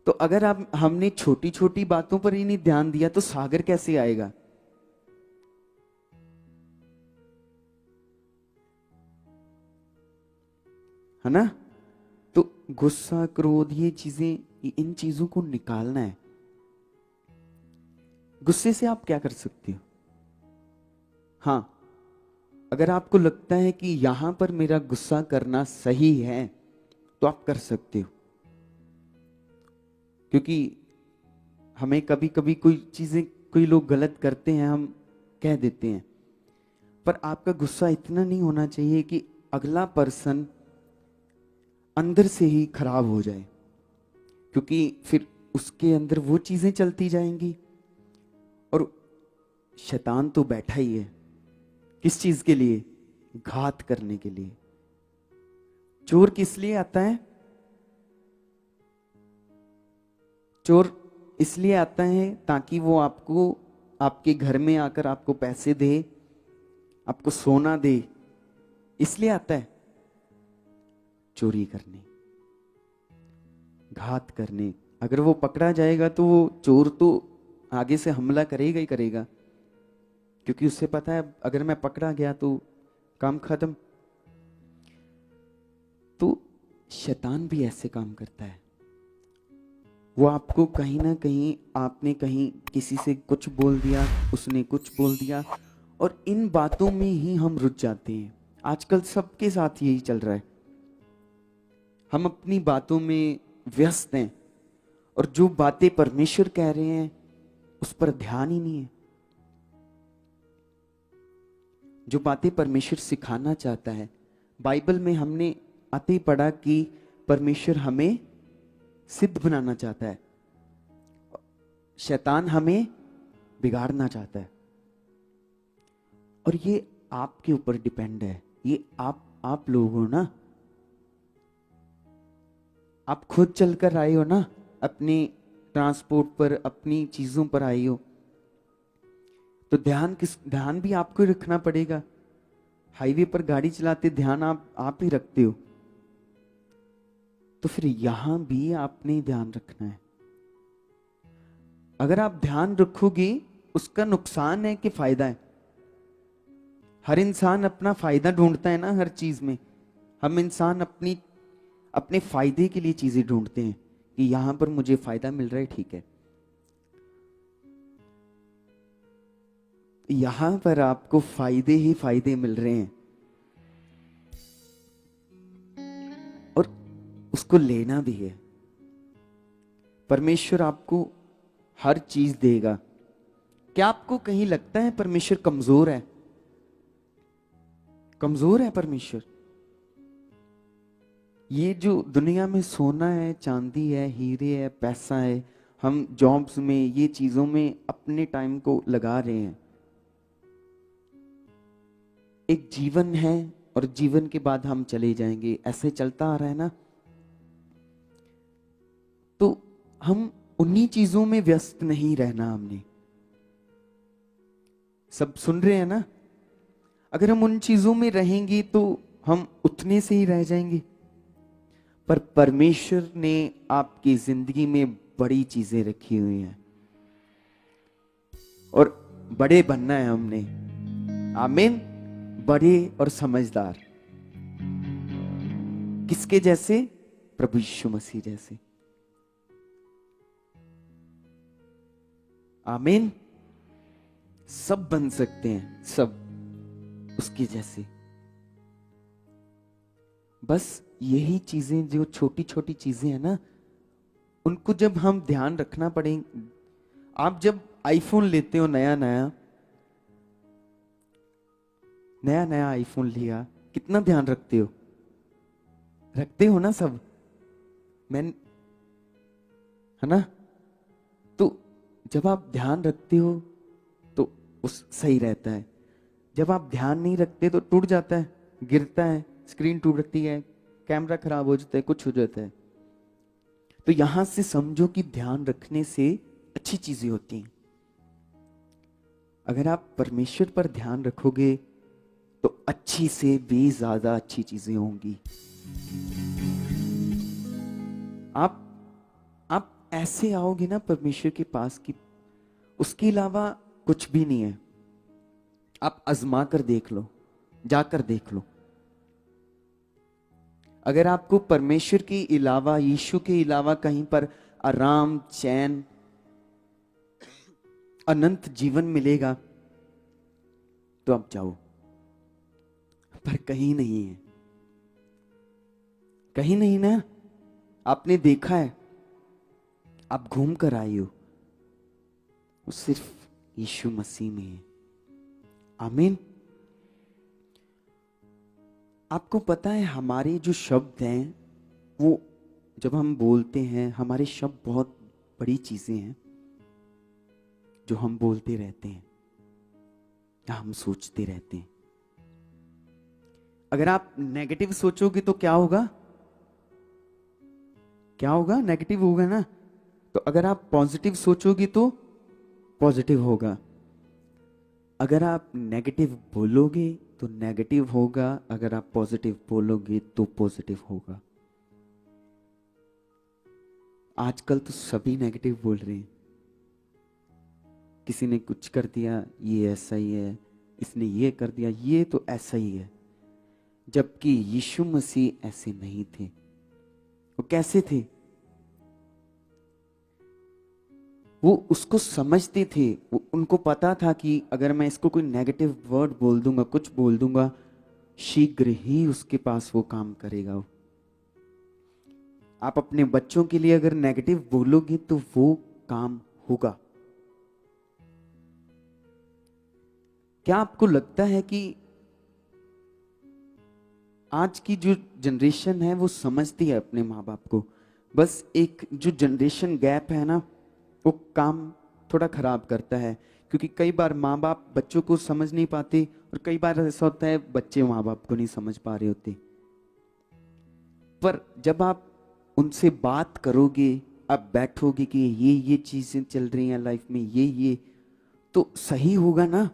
तो अगर आप हमने छोटी छोटी बातों पर ही नहीं ध्यान दिया तो सागर कैसे आएगा? है ना? तो गुस्सा, क्रोध, ये चीजें, इन चीजों को निकालना है। गुस्से से आप क्या कर सकते हो? हाँ, अगर आपको लगता है कि यहां पर मेरा गुस्सा करना सही है तो आप कर सकते हो, क्योंकि हमें कभी कभी कोई चीजें, कोई लोग गलत करते हैं, हम कह देते हैं, पर आपका गुस्सा इतना नहीं होना चाहिए कि अगला पर्सन अंदर से ही खराब हो जाए, क्योंकि फिर उसके अंदर वो चीजें चलती जाएंगी। और शैतान तो बैठा ही है किस चीज के लिए? घात करने के लिए। चोर किस लिए आता है? चोर इसलिए आता है ताकि वो आपको, आपके घर में आकर आपको पैसे दे, आपको सोना दे, इसलिए आता है चोरी करने, घात करने। अगर वो पकड़ा जाएगा तो वो चोर तो आगे से हमला करेगा ही करेगा, क्योंकि उससे पता है अगर मैं पकड़ा गया तो काम खत्म। तो शैतान भी ऐसे काम करता है। वो आपको कहीं ना कहीं, आपने कहीं किसी से कुछ बोल दिया, उसने कुछ बोल दिया, और इन बातों में ही हम रुझ जाते हैं। आजकल सबके साथ यही चल रहा है, हम अपनी बातों में व्यस्त हैं और जो बातें परमेश्वर कह रहे हैं उस पर ध्यान ही नहीं है। जो बातें परमेश्वर सिखाना चाहता है, बाइबल में हमने आते ही पढ़ा कि परमेश्वर हमें सिद्ध बनाना चाहता है, शैतान हमें बिगाड़ना चाहता है। और ये आपके ऊपर डिपेंड है, ये आप लोग हो ना, आप खुद चलकर आए हो ना, अपने ट्रांसपोर्ट पर, अपनी चीजों पर आए हो, तो ध्यान भी आपको ही रखना पड़ेगा। हाईवे पर गाड़ी चलाते ध्यान आप ही रखते हो, तो फिर यहां भी आपने ध्यान रखना है। अगर आप ध्यान रखोगे, उसका नुकसान है कि फायदा है? हर इंसान अपना फायदा ढूंढता है ना हर चीज में। हम इंसान अपने फायदे के लिए चीजें ढूंढते हैं कि यहां पर मुझे फायदा मिल रहा है, ठीक है। यहां पर आपको फायदे ही फायदे मिल रहे हैं और उसको लेना भी है। परमेश्वर आपको हर चीज देगा। क्या आपको कहीं लगता है परमेश्वर कमजोर है? कमजोर है परमेश्वर? ये जो दुनिया में सोना है, चांदी है, हीरे है, पैसा है, हम जॉब्स में, ये चीजों में अपने टाइम को लगा रहे हैं। एक जीवन है और जीवन के बाद हम चले जाएंगे, ऐसे चलता आ रहा है ना। तो हम उन्हीं चीजों में व्यस्त नहीं रहना हमने। सब सुन रहे हैं ना? अगर हम उन चीजों में रहेंगे तो हम उतने से ही रह जाएंगे। पर परमेश्वर ने आपकी जिंदगी में बड़ी चीजें रखी हुई हैं और बड़े बनना है हमने। आमीन। बड़े और समझदार। किसके जैसे? प्रभु यीशु मसीह जैसे। आमीन। सब बन सकते हैं, सब उसके जैसे। बस यही चीजें, जो छोटी छोटी चीजें हैं ना, उनको जब हम ध्यान रखना पड़ेगा। आप जब आईफोन लेते हो नया नया, नया नया आईफोन लिया, कितना ध्यान रखते हो? रखते हो ना सब, मैं, है ना? तो जब आप ध्यान रखते हो तो उस सही रहता है। जब आप ध्यान नहीं रखते तो टूट जाता है, गिरता है, स्क्रीन टूटती है, कैमरा खराब हो जाता है, कुछ हो जाता है। तो यहां से समझो कि ध्यान रखने से अच्छी चीजें होती हैं। अगर आप परमेश्वर पर ध्यान रखोगे तो अच्छी से भी ज्यादा अच्छी चीजें होंगी। आप ऐसे आओगे ना परमेश्वर के पास कि उसके अलावा कुछ भी नहीं है। आप आजमा कर देख लो, जाकर देख लो। अगर आपको परमेश्वर के अलावा, यीशु के अलावा कहीं पर आराम, चैन, अनंत जीवन मिलेगा तो आप जाओ, पर कहीं नहीं है, कहीं नहीं ना। आपने देखा है, आप घूम कर आए हो, वो सिर्फ यीशु मसीह में है। आमीन। आपको पता है हमारे जो शब्द हैं, वो जब हम बोलते हैं, हमारे शब्द बहुत बड़ी चीजें हैं जो हम बोलते रहते हैं या हम सोचते रहते हैं। अगर आप नेगेटिव सोचोगे तो क्या होगा? क्या होगा? नेगेटिव होगा ना। तो अगर आप पॉजिटिव सोचोगे तो पॉजिटिव होगा। अगर आप नेगेटिव बोलोगे तो नेगेटिव होगा, अगर आप पॉजिटिव बोलोगे तो पॉजिटिव होगा। आजकल तो सभी नेगेटिव बोल रहे हैं। किसी ने कुछ कर दिया, ये ऐसा ही है, इसने ये कर दिया, ये तो ऐसा ही है। जबकि यीशु मसीह ऐसे नहीं थे। वो कैसे थे? वो उसको समझते थे। वो, उनको पता था कि अगर मैं इसको कोई नेगेटिव वर्ड बोल दूंगा, कुछ बोल दूंगा, शीघ्र ही उसके पास वो काम करेगा। आप अपने बच्चों के लिए अगर नेगेटिव बोलोगे तो वो काम होगा। क्या आपको लगता है कि आज की जो जनरेशन है वो समझती है अपने माँ बाप को? बस एक जो जनरेशन गैप है ना, वो काम थोड़ा खराब करता है, क्योंकि कई बार माँ बाप बच्चों को समझ नहीं पाते और कई बार ऐसा होता है बच्चे माँ बाप को नहीं समझ पा रहे होते। पर जब आप उनसे बात करोगे, आप बैठोगे कि ये चीजें चल रही हैं लाइफ में, ये तो सही होगा ना।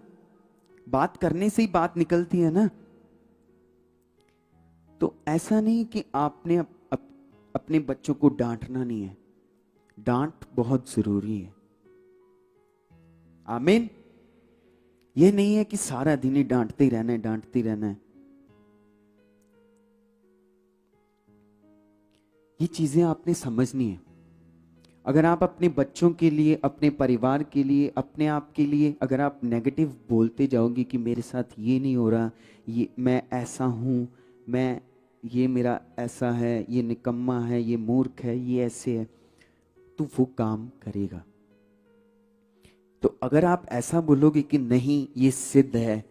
बात करने से ही बात निकलती है ना। तो ऐसा नहीं कि आपने अपने बच्चों को डांटना नहीं है। डांट बहुत जरूरी है। आमीन। ये नहीं है कि सारा दिन ही डांटते ही रहना है, डांटते ही रहना है। ये चीजें आपने समझनी है। अगर आप अपने बच्चों के लिए, अपने परिवार के लिए, अपने आप के लिए अगर आप नेगेटिव बोलते जाओगे कि मेरे साथ ये नहीं हो रहा, ये मैं ऐसा हूं, मैं, ये मेरा ऐसा है, ये निकम्मा है, ये मूर्ख है, ये ऐसे है, तो वो काम करेगा। तो अगर आप ऐसा बोलोगे कि नहीं, ये सिद्ध है,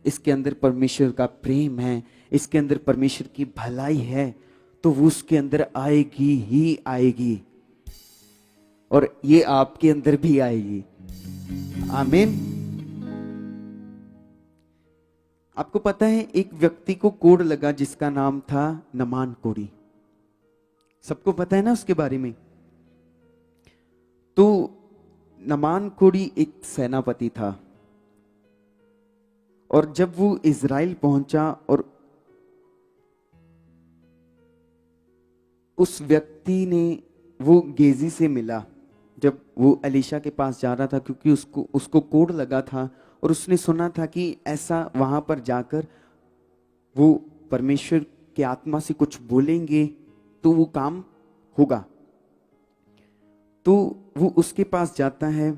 इसके अंदर परमेश्वर का प्रेम है, इसके अंदर परमेश्वर की भलाई है, तो वो उसके अंदर आएगी ही आएगी, और ये आपके अंदर भी आएगी। आमीन। आपको पता है एक व्यक्ति को कोढ़ लगा जिसका नाम था नमान कोढ़ी। सबको पता है ना उसके बारे में। तो नमान कोढ़ी एक सेनापति था, और जब वो इज़राइल पहुंचा और उस व्यक्ति ने, वो गेजी से मिला, जब वो एलीशा के पास जा रहा था, क्योंकि उसको कोढ़ लगा था और उसने सुना था कि ऐसा वहां पर जाकर वो परमेश्वर के आत्मा से कुछ बोलेंगे तो वो काम होगा। तो वो उसके पास जाता है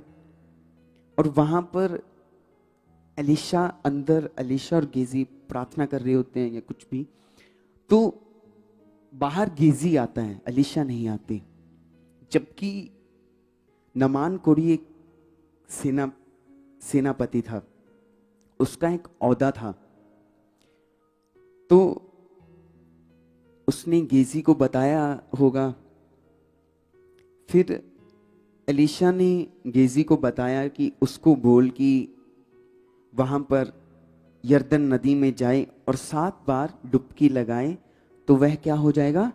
और वहां पर एलीशा और गेजी प्रार्थना कर रहे होते हैं या कुछ भी, तो बाहर गेजी आता है, एलीशा नहीं आते। जबकि नमान कोढ़ी एक सेनापति था, उसका एक औहदा था उसने गेजी को बताया होगा। फिर एलीशा ने गेजी को बताया कि उसको बोल कि वहां पर यरदन नदी में जाए और 7 बार डुबकी लगाए तो वह क्या हो जाएगा,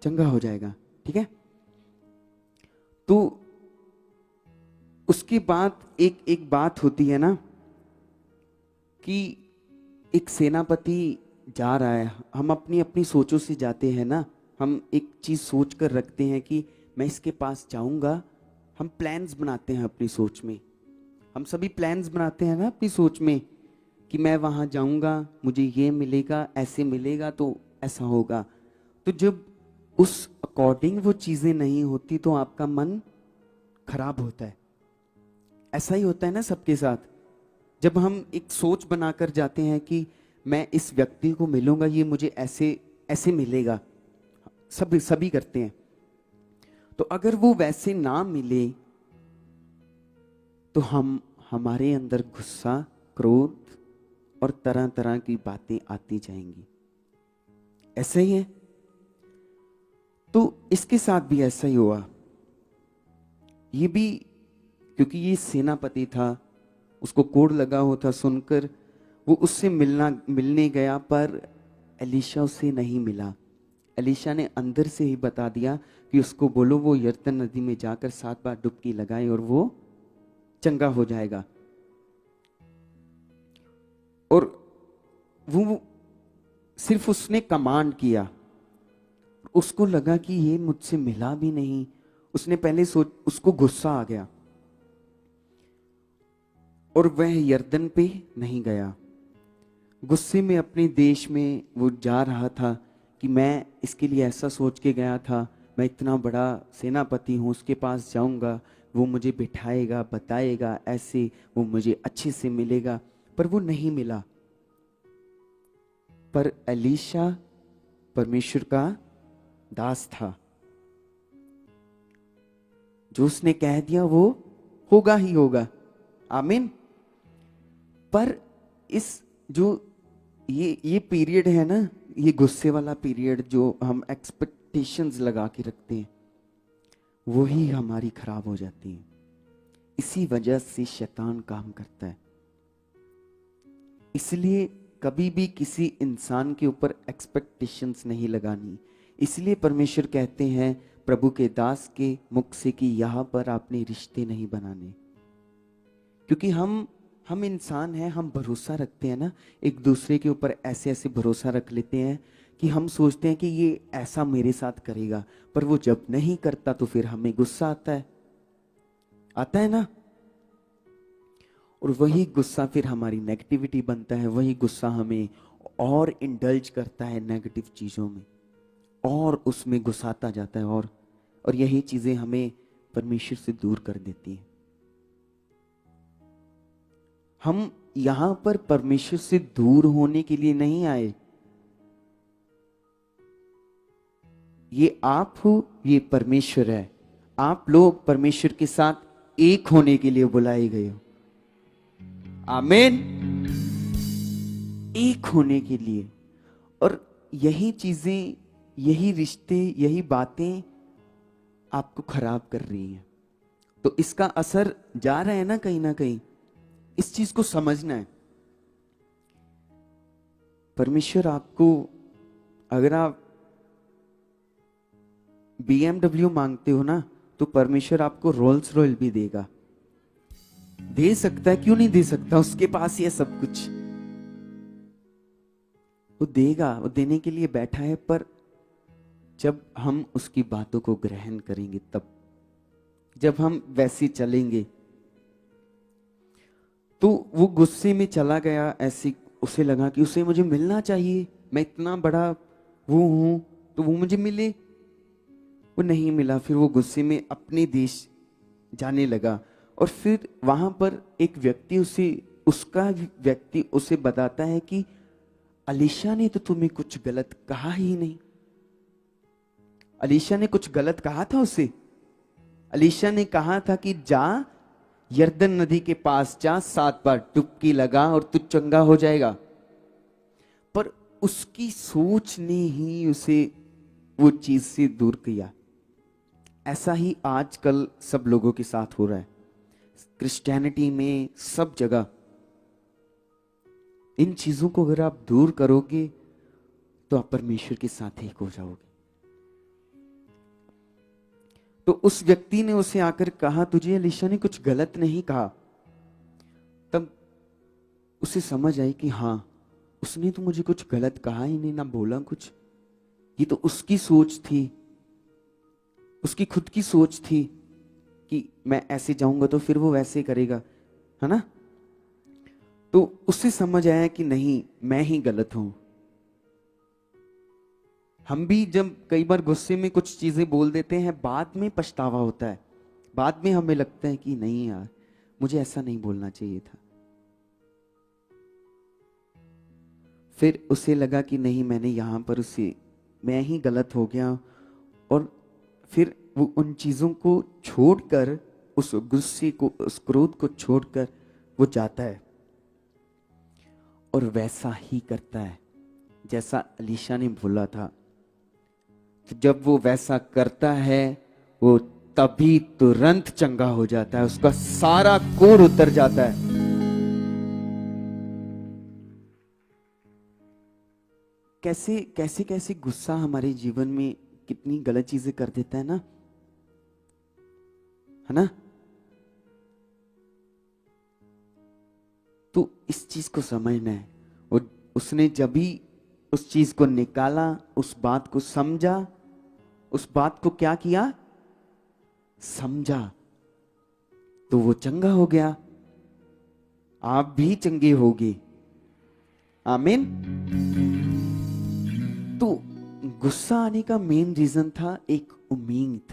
चंगा हो जाएगा। ठीक है, तो उसके बाद एक बात होती है ना कि एक सेनापति जा रहा है, हम अपनी अपनी सोचों से जाते हैं ना, हम एक चीज सोच कर रखते हैं कि मैं इसके पास जाऊंगा, हम प्लान्स बनाते हैं अपनी सोच में, हम सभी प्लान्स बनाते हैं ना अपनी सोच में कि मैं वहां जाऊंगा, मुझे ये मिलेगा, ऐसे मिलेगा तो ऐसा होगा। तो जब उस अकॉर्डिंग वो चीजें नहीं होती तो आपका मन खराब होता है। ऐसा ही होता है ना सबके साथ। जब हम एक सोच बनाकर जाते हैं कि मैं इस व्यक्ति को मिलूंगा, ये मुझे ऐसे ऐसे मिलेगा, सभी करते हैं। तो अगर वो वैसे ना मिले तो हमारे अंदर गुस्सा, क्रोध और तरह तरह की बातें आती जाएंगी। ऐसा ही है। तो इसके साथ भी ऐसा ही हुआ। ये भी क्योंकि ये सेनापति था, उसको कोड लगा हुआ था, सुनकर वो उससे मिलने गया, पर एलीशा उससे नहीं मिला। एलीशा ने अंदर से ही बता दिया कि उसको बोलो वो यरदन नदी में जाकर 7 बार डुबकी लगाए और वो चंगा हो जाएगा। और वो सिर्फ उसने कमांड किया, उसको लगा कि ये मुझसे मिला भी नहीं। उसने पहले उसको गुस्सा आ गया और वह यरदन पे नहीं गया। गुस्से में अपने देश में वो जा रहा था कि मैं इसके लिए ऐसा सोच के गया था, मैं इतना बड़ा सेनापति हूँ, उसके पास जाऊंगा, वो मुझे बिठाएगा, बताएगा, ऐसे वो मुझे अच्छे से मिलेगा, पर वो नहीं मिला। पर एलीशा परमेश्वर का दास था, जो उसने कह दिया वो होगा ही होगा। आमीन। पर इस जो ये पीरियड है ना, ये गुस्से वाला पीरियड जो हम एक्सपेक्टेशंस लगा के रखते हैं, वही हमारी खराब हो जाती है। इसी वजह से शैतान काम करता है। इसलिए कभी भी किसी इंसान के ऊपर एक्सपेक्टेशंस नहीं लगानी। इसलिए परमेश्वर कहते हैं प्रभु के दास के मुख से कि यहां पर आपने रिश्ते नहीं बनाने। क्योंकि हम इंसान हैं, हम भरोसा रखते हैं ना एक दूसरे के ऊपर, ऐसे ऐसे भरोसा रख लेते हैं कि हम सोचते हैं कि ये ऐसा मेरे साथ करेगा, पर वो जब नहीं करता तो फिर हमें गुस्सा आता है ना। और वही गुस्सा फिर हमारी नेगेटिविटी बनता है, वही गुस्सा हमें और इंडल्ज करता है नेगेटिव चीजों में, और उसमें घुसाता जाता है, और यही चीजें हमें परमेश्वर से दूर कर देती हैं। हम यहां पर परमेश्वर से दूर होने के लिए नहीं आए। ये आप हो, ये परमेश्वर है। आप लोग परमेश्वर के साथ एक होने के लिए बुलाए गए हो। आमीन। एक होने के लिए। और यही चीजें, यही रिश्ते, यही बातें आपको खराब कर रही हैं। तो इसका असर जा रहा है ना कहीं। इस चीज को समझना है। परमेश्वर आपको, अगर आप BMW मांगते हो ना, तो परमेश्वर आपको रोल्स रॉयल भी देगा। दे सकता है, क्यों नहीं दे सकता, उसके पास ही है सब कुछ। वो देगा, वो देने के लिए बैठा है। पर जब हम उसकी बातों को ग्रहण करेंगे, तब जब हम वैसे चलेंगे। तो वो गुस्से में चला गया, ऐसे उसे लगा कि उसे मुझे मिलना चाहिए, मैं इतना बड़ा वो हूं तो वो मुझे मिले। वो नहीं मिला। फिर वो गुस्से में अपने देश जाने लगा। और फिर वहां पर एक व्यक्ति उसे बताता है कि एलीशा ने तो तुम्हें कुछ गलत कहा ही नहीं। एलीशा ने कुछ गलत कहा था उसे? एलीशा ने कहा था कि जा यरदन नदी के पास जा, 7 बार डुबकी लगा और तू चंगा हो जाएगा। पर उसकी सोच ने ही उसे वो चीज से दूर किया। ऐसा ही आजकल सब लोगों के साथ हो रहा है, क्रिश्चियनिटी में, सब जगह। इन चीजों को अगर आप दूर करोगे तो आप परमेश्वर के साथ एक हो जाओगे। तो उस व्यक्ति ने उसे आकर कहा, तुझे एलीशा ने कुछ गलत नहीं कहा। तब उसे समझ आई कि हाँ, उसने तो मुझे कुछ गलत कहा ही नहीं, ना बोला कुछ। ये तो उसकी सोच थी, उसकी खुद की सोच थी कि मैं ऐसे जाऊंगा तो फिर वो वैसे करेगा, है ना। तो उसे समझ आया कि नहीं, मैं ही गलत हूं। हम भी जब कई बार गुस्से में कुछ चीजें बोल देते हैं, बाद में पछतावा होता है, बाद में हमें लगता है कि नहीं यार, मुझे ऐसा नहीं बोलना चाहिए था। फिर उसे लगा कि नहीं, मैंने यहां पर मैं ही गलत हो गया। और फिर वो उन चीजों को छोड़कर, उस गुस्से को, उस क्रोध को छोड़कर वो जाता है और वैसा ही करता है जैसा एलीशा ने बोला था। तो जब वो वैसा करता है, वो तभी तुरंत चंगा हो जाता है, उसका सारा कोढ़ उतर जाता है। कैसे कैसे कैसे गुस्सा हमारे जीवन में कितनी गलत चीजें कर देता है ना, है ना। तो इस चीज को समझना है। उसने जब भी उस चीज को निकाला, उस बात को समझा, उस बात को क्या किया, समझा, तो वो चंगा हो गया। आप भी चंगे होगे। आमीन। तो गुस्सा आने का मेन रीजन था एक उम्मीद।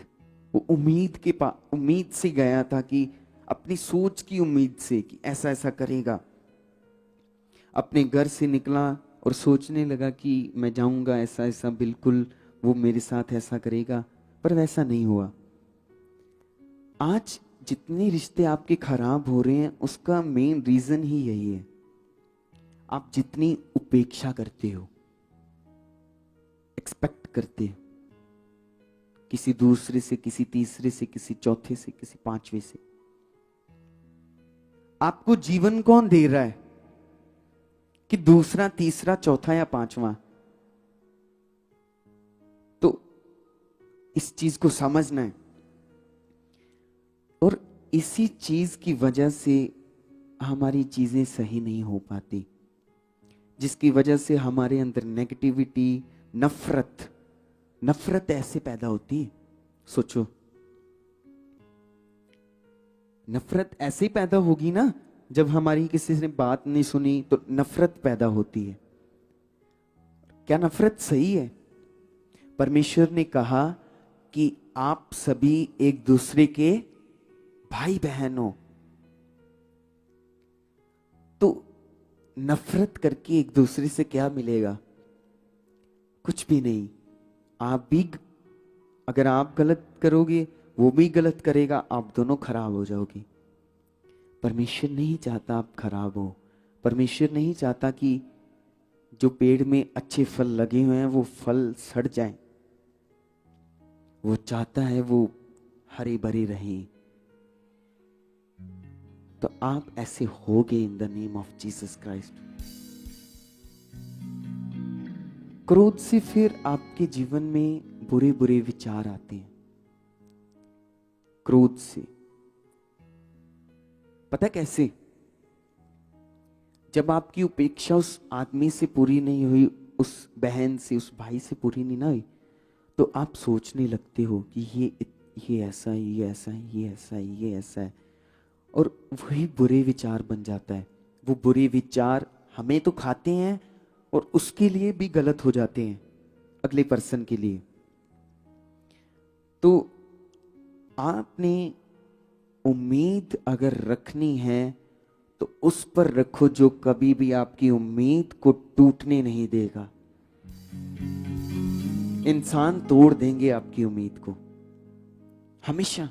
वो उम्मीद से गया था, कि अपनी सोच की उम्मीद से कि ऐसा ऐसा करेगा। अपने घर से निकला और सोचने लगा कि मैं जाऊंगा ऐसा ऐसा, बिल्कुल वो मेरे साथ ऐसा करेगा, पर वैसा नहीं हुआ। आज जितने रिश्ते आपके खराब हो रहे हैं, उसका मेन रीजन ही यही है। आप जितनी उपेक्षा करते हो, एक्सपेक्ट करते हो, किसी दूसरे से, किसी तीसरे से, किसी चौथे से, किसी पांचवे से। आपको जीवन कौन दे रहा है, कि दूसरा, तीसरा, चौथा या पांचवा? तो इस चीज को समझना है। और इसी चीज की वजह से हमारी चीजें सही नहीं हो पाती, जिसकी वजह से हमारे अंदर नेगेटिविटी, नफरत ऐसे पैदा होती है। सोचो, नफरत ऐसे पैदा होगी ना, जब हमारी किसी ने बात नहीं सुनी तो नफरत पैदा होती है। क्या नफरत सही है? परमेश्वर ने कहा कि आप सभी एक दूसरे के भाई बहन हो। तो नफरत करके एक दूसरे से क्या मिलेगा? कुछ भी नहीं। आप भी, अगर आप गलत करोगे, वो भी गलत करेगा, आप दोनों खराब हो जाओगे। परमेश्वर नहीं चाहता आप खराब हो। परमेश्वर नहीं चाहता कि जो पेड़ में अच्छे फल लगे हुए हैं वो फल सड़ जाएं। वो चाहता है वो हरे भरे रहें। तो आप ऐसे होगे in the name of Jesus Christ. क्रोध से फिर आपके जीवन में बुरे बुरे विचार आते हैं। क्रोध से पता कैसे? जब आपकी उपेक्षा उस आदमी से पूरी नहीं हुई, उस बहन से, उस भाई से पूरी नहीं ना हुई, तो आप सोचने लगते हो कि ये ऐसा है, ये ऐसा है, ये ऐसा है, ये ऐसा है। और वही बुरे विचार बन जाता है। वो बुरे विचार हमें तो खाते हैं और उसके लिए भी गलत हो जाते हैं, अगले पर्सन के लिए। तो आपने उम्मीद अगर रखनी है तो उस पर रखो जो कभी भी आपकी उम्मीद को टूटने नहीं देगा। इंसान तोड़ देंगे आपकी उम्मीद को हमेशा,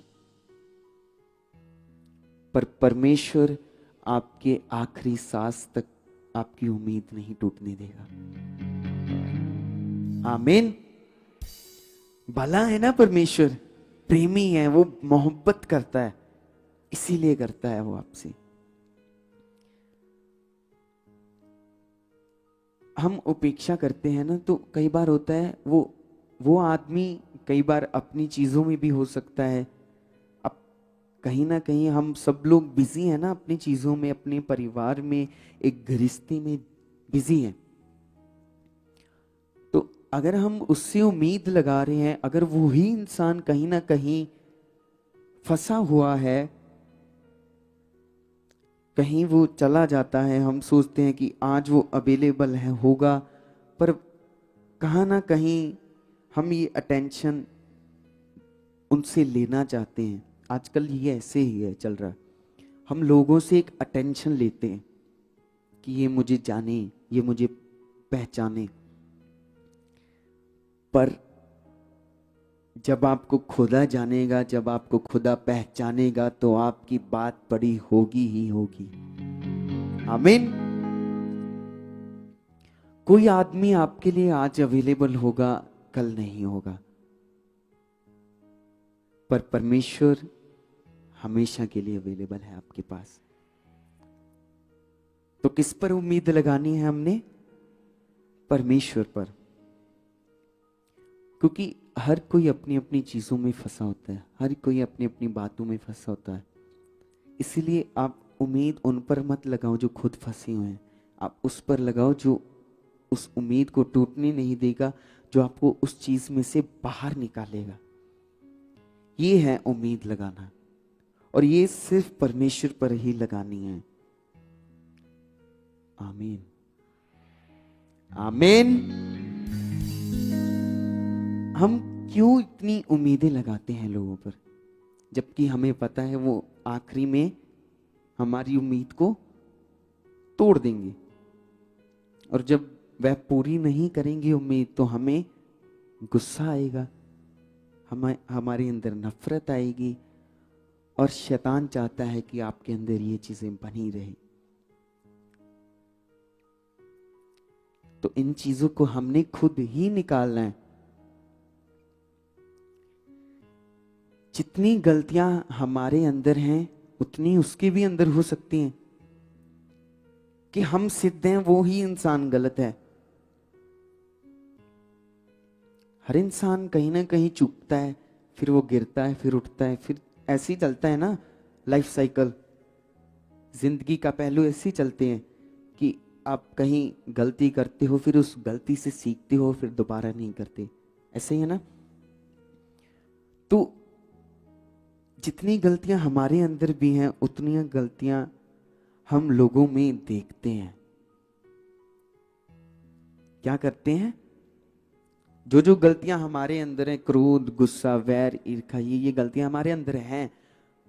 पर परमेश्वर आपके आखिरी सांस तक आपकी उम्मीद नहीं टूटने देगा। आमीन। भला है ना परमेश्वर, प्रेमी है, वो मोहब्बत करता है, इसीलिए करता है वो आपसे। हम उपेक्षा करते हैं ना, तो कई बार होता है वो आदमी कई बार अपनी चीजों में भी हो सकता है। अब कहीं ना कहीं हम सब लोग बिजी हैं ना अपनी चीजों में, अपने परिवार में, एक गृहस्थी में बिजी हैं। तो अगर हम उससे उम्मीद लगा रहे हैं, अगर वो ही इंसान कहीं ना कहीं फंसा हुआ है, कहीं वो चला जाता है, हम सोचते हैं कि आज वो अवेलेबल है, होगा, पर कहाँ ना कहीं हम ये अटेंशन उनसे लेना चाहते हैं। आजकल ये ऐसे ही है चल रहा, हम लोगों से एक अटेंशन लेते हैं कि ये मुझे जाने, ये मुझे पहचाने। पर जब आपको खुदा जानेगा, जब आपको खुदा पहचानेगा, तो आपकी बात बड़ी होगी ही होगी। आमीन। कोई आदमी आपके लिए आज अवेलेबल होगा, कल नहीं होगा, पर परमेश्वर हमेशा के लिए अवेलेबल है आपके पास। तो किस पर उम्मीद लगानी है हमने? परमेश्वर पर। क्योंकि हर कोई अपनी अपनी चीजों में फंसा होता है, हर कोई अपनी अपनी बातों में फंसा होता है। इसलिए आप उम्मीद उन पर मत लगाओ जो खुद फंसे हुए हैं, आप उस पर लगाओ जो उस उम्मीद को टूटने नहीं देगा, जो आपको उस चीज में से बाहर निकालेगा। ये है उम्मीद लगाना, और ये सिर्फ परमेश्वर पर ही लगानी है। आमीन, आमीन। हम क्यों इतनी उम्मीदें लगाते हैं लोगों पर, जबकि हमें पता है वो आखिरी में हमारी उम्मीद को तोड़ देंगे, और जब वह पूरी नहीं करेंगे उम्मीद, तो हमें गुस्सा आएगा, हमारे अंदर नफरत आएगी, और शैतान चाहता है कि आपके अंदर ये चीजें बनी रहे। तो इन चीजों को हमने खुद ही निकालना है। जितनी गलतियां हमारे अंदर हैं, उतनी उसके भी अंदर हो सकती हैं। कि हम सिद्ध हैं, वो ही इंसान गलत है। हर इंसान कहीं ना कहीं चूकता है, फिर वो गिरता है, फिर उठता है, फिर ऐसे ही चलता है ना लाइफ साइकिल। जिंदगी का पहलू ऐसे ही चलते हैं कि आप कहीं गलती करते हो, फिर उस गलती से सीखते हो, फिर दोबारा नहीं करते, ऐसे ही है ना। तो जितनी गलतियां हमारे अंदर भी हैं, उतनी गलतियां हम लोगों में देखते हैं। क्या करते हैं? जो गलतियां हमारे अंदर हैं, क्रोध, गुस्सा, वैर, ईर्ष्या, ये गलतियां हमारे अंदर हैं,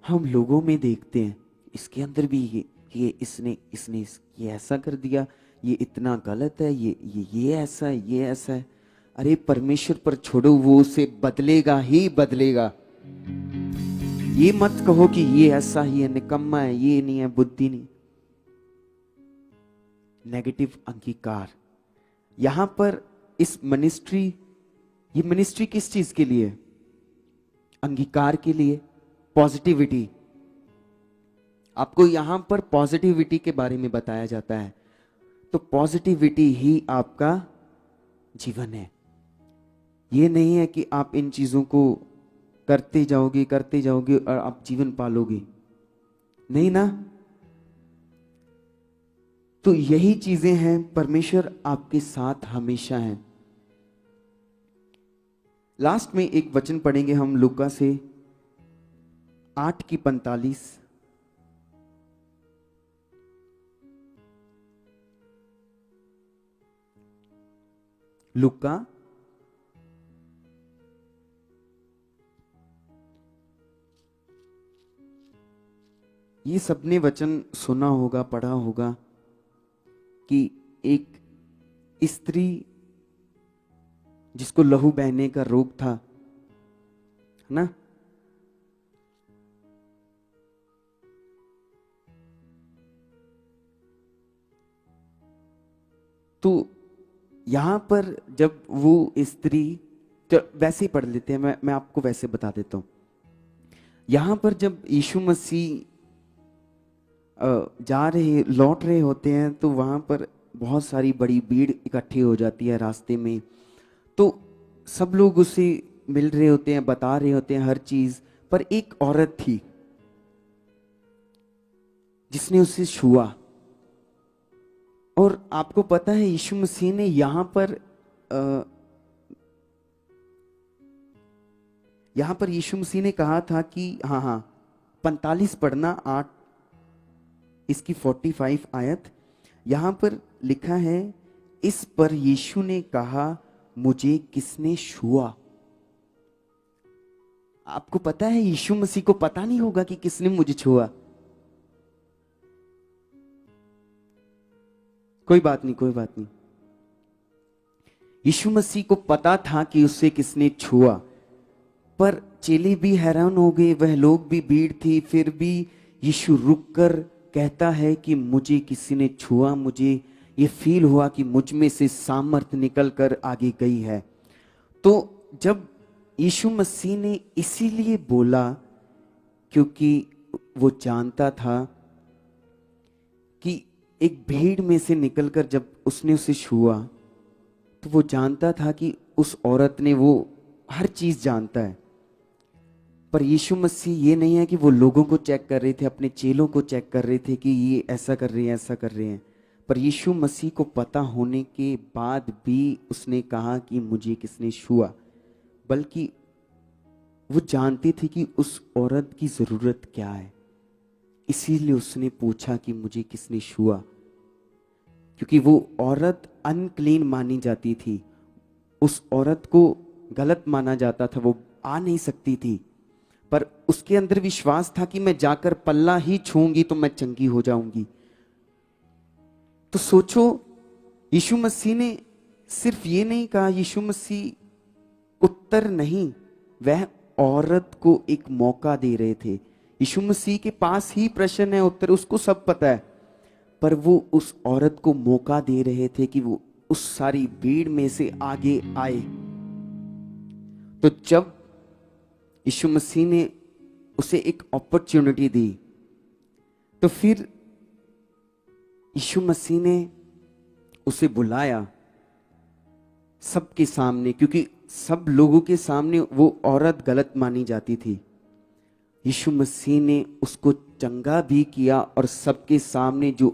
हम लोगों में देखते हैं। इसके अंदर भी ये इसने ये ऐसा कर दिया, ये इतना गलत है, ये ऐसा है, ये ऐसा है। अरे परमेश्वर पर छोड़ो, वो उसे बदलेगा ही बदलेगा। ये मत कहो कि ये ऐसा ही है, निकम्मा है, ये नहीं है, बुद्धि नहीं। नेगेटिव अंगीकार। यहां पर इस मिनिस्ट्री, ये मिनिस्ट्री किस चीज के लिए? अंगीकार के लिए, पॉजिटिविटी। आपको यहां पर पॉजिटिविटी के बारे में बताया जाता है। तो पॉजिटिविटी ही आपका जीवन है। ये नहीं है कि आप इन चीजों को करते जाओगे और आप जीवन पालोगे, नहीं ना। तो यही चीजें हैं, परमेश्वर आपके साथ हमेशा है। लास्ट में एक वचन पढ़ेंगे हम लूका से 8:45। लूका 8, ये सबने वचन सुना होगा, पढ़ा होगा कि एक स्त्री जिसको लहू बहने का रोग था, है ना, तो यहाँ पर जब वो स्त्री, तो वैसे ही पढ़ लेते हैं, मैं आपको वैसे बता देता हूँ। यहाँ पर जब यीशु मसीह लौट रहे होते हैं, तो वहाँ पर बहुत सारी बड़ी भीड़ इकट्ठी हो जाती है रास्ते में। तो सब लोग उसे मिल रहे होते हैं, बता रहे होते हैं हर चीज, पर एक औरत थी जिसने उसे छुआ। और आपको पता है यीशु मसीह ने यहाँ पर यीशु मसीह ने कहा था कि हाँ 45 पढ़ना, 8 इसकी 45 आयत। यहां पर लिखा है, इस पर यीशु ने कहा, मुझे किसने छुआ। आपको पता है यीशु मसीह को पता नहीं होगा कि किसने मुझे छुआ। कोई बात नहीं, कोई बात नहीं। यीशु मसीह को पता था कि उसे किसने छुआ, पर चेले भी हैरान हो गए, वह लोग भी, भीड़ थी। फिर भी यीशु रुककर कहता है कि मुझे किसी ने छुआ, मुझे ये फील हुआ कि मुझ में से सामर्थ निकल कर आगे गई है। तो जब यीशु मसीह ने इसीलिए बोला, क्योंकि वो जानता था कि एक भीड़ में से निकलकर जब उसने उसे छुआ, तो वो जानता था कि उस औरत ने, वो हर चीज जानता है। पर यीशु मसीह ये नहीं है कि वो लोगों को चेक कर रहे थे, अपने चेलों को चेक कर रहे थे कि ये ऐसा कर रहे हैं, ऐसा कर रहे हैं। पर यीशु मसीह को पता होने के बाद भी उसने कहा कि मुझे किसने छुआ, बल्कि वो जानती थी कि उस औरत की जरूरत क्या है। इसीलिए उसने पूछा कि मुझे किसने छुआ, क्योंकि वो औरत अनक्लीन मानी जाती थी। उस औरत को गलत माना जाता था, वो आ नहीं सकती थी। पर उसके अंदर विश्वास था कि मैं जाकर पल्ला ही छूंगी तो मैं चंगी हो जाऊंगी। तो सोचो, यीशु मसीह ने सिर्फ ये नहीं कहा, यीशु मसीह उत्तर नहीं, वह औरत को एक मौका दे रहे थे। यीशु मसीह के पास ही प्रश्न है, उत्तर उसको सब पता है, पर वो उस औरत को मौका दे रहे थे कि वो उस सारी भीड़ में से आगे आए। तो जब यीशु मसीह ने उसे एक अपॉर्चुनिटी दी, तो फिर यीशु मसीह ने उसे बुलाया सबके सामने, क्योंकि सब लोगों के सामने वो औरत गलत मानी जाती थी। यीशु मसीह ने उसको चंगा भी किया, और सबके सामने जो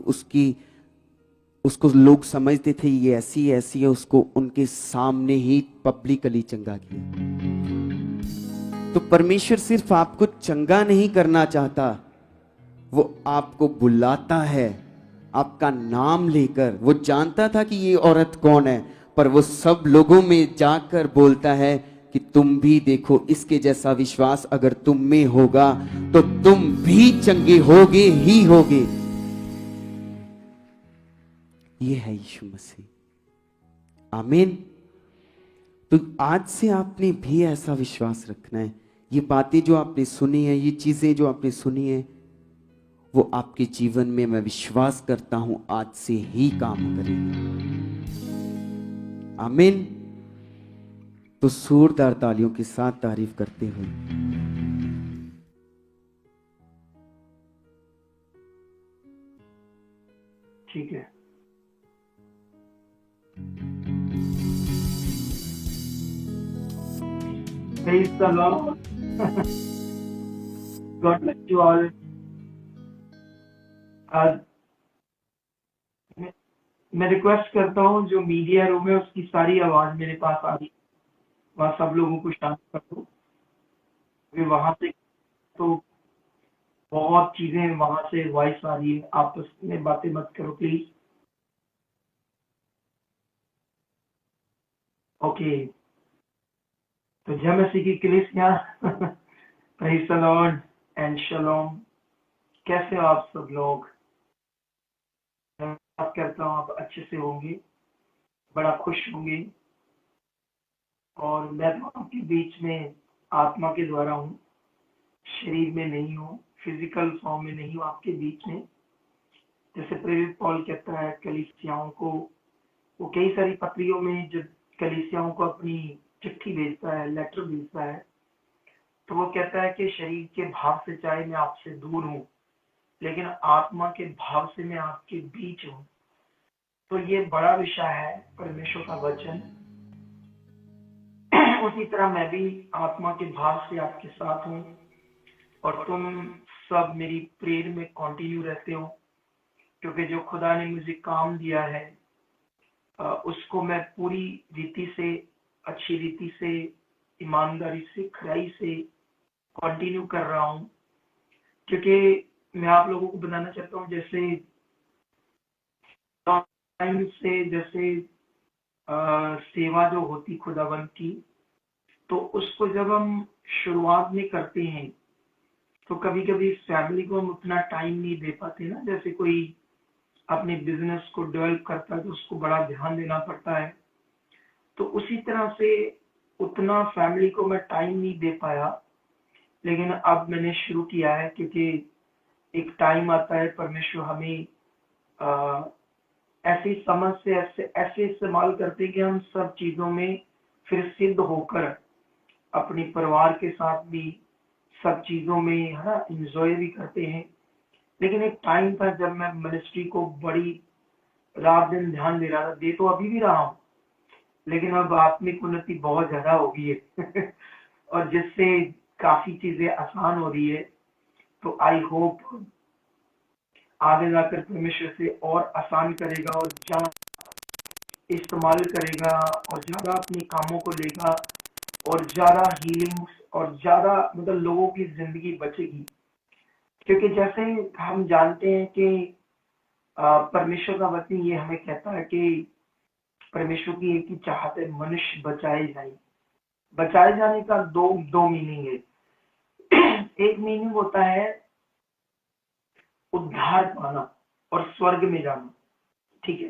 उसको लोग समझते थे ये ऐसी ऐसी है, उसको उनके सामने ही पब्लिकली चंगा किया। तो परमेश्वर सिर्फ आपको चंगा नहीं करना चाहता, वो आपको बुलाता है आपका नाम लेकर। वो जानता था कि ये औरत कौन है, पर वो सब लोगों में जाकर बोलता है कि तुम भी देखो, इसके जैसा विश्वास अगर तुम में होगा तो तुम भी चंगे होगे ही होगे। ये है यीशु मसीह। आमीन। तो आज से आपने भी ऐसा विश्वास रखना है। ये बातें जो आपने सुनी है, ये चीजें जो आपने सुनी है, वो आपके जीवन में, मैं विश्वास करता हूं, आज से ही काम करेंगे। आमीन। तो जोरदार तालियों के साथ तारीफ करते हुए ठीक है। Praise the Lord. God bless you all. आज मैं रिक्वेस्ट करता हूँ जो मीडिया रूम है उसकी सारी आवाज मेरे पास आ रही, वहाँ सब लोगों को शांत कर दो। वहां से तो बहुत चीजें वहां से वॉइस आ रही है, आपस में बातें मत करो प्लीज। ओके, तो जय मसीह की कलीसिया। Praise the Lord and shalom. कैसे हो आप सब लोग? मैं बात करता हूँ आप अच्छे से होंगे, बड़ा खुश होंगे। और मैं तो आपके बीच में आत्मा के द्वारा हूँ, शरीर में नहीं हूँ, फिजिकल फॉर्म में नहीं हूँ आपके बीच में। जैसे प्रेरित पौल कहता है कलीसियाओं को, वो कई सारी पत्रियों में जब कलीसियाओं को अपनी चिट्ठी भेजता है, लेटर भेजता है, तो वो कहता है कि शरीर के भाव से चाहे मैं आपसे दूर हूं, लेकिन आत्मा के भाव से मैं आपके बीच हूं। तो ये बड़ा विषय है परमेश्वर का वचन। उसी तरह मैं भी आत्मा के भाव से आपके साथ हूं और तुम सब मेरी प्रेयर में कंटिन्यू रहते हो, क्योंकि जो खुदा ने मुझे काम दिया है उसको मैं पूरी रीति से, अच्छी रीति से, ईमानदारी से, खराई से कंटिन्यू कर रहा हूं। क्योंकि मैं आप लोगों को बताना चाहता हूं, जैसे टाइम से जैसे सेवा जो होती खुदावंत की, तो उसको जब हम शुरुआत में करते हैं तो कभी कभी फैमिली को हम उतना टाइम नहीं दे पाते ना। जैसे कोई अपने बिजनेस को डेवलप करता है तो उसको बड़ा ध्यान देना पड़ता है, तो उसी तरह से उतना फैमिली को मैं टाइम नहीं दे पाया। लेकिन अब मैंने शुरू किया है, क्योंकि एक टाइम आता है परमेश्वर हमें ऐसी समझ से ऐसे इस्तेमाल करते हैं कि हम सब चीजों में फिर सिद्ध होकर अपने परिवार के साथ भी सब चीजों में एंजॉय भी करते हैं। लेकिन एक टाइम था जब मैं मिनिस्ट्री को बड़ी रात दिन ध्यान दे रहा था, दे तो अभी भी रहा हूँ, लेकिन अब आत्मिक उन्नति बहुत ज्यादा हो गई है और जिससे काफी चीजें आसान हो रही है। तो आई होप आगे जाकर परमेश्वर से और आसान करेगा और ज्यादा इस्तेमाल करेगा और ज्यादा अपने कामों को लेगा और ज्यादा हीलिंग और ज्यादा मतलब लोगों की जिंदगी बचेगी। क्योंकि जैसे हम जानते हैं कि परमेश्वर का वचन ये हमें कहता है कि परमेश्वर की एक ही चाहत है, मनुष्य बचाए जाए। बचाए जाने का दो मीनिंग है। एक मीनिंग होता है उद्धार पाना और स्वर्ग में जाना, ठीक है।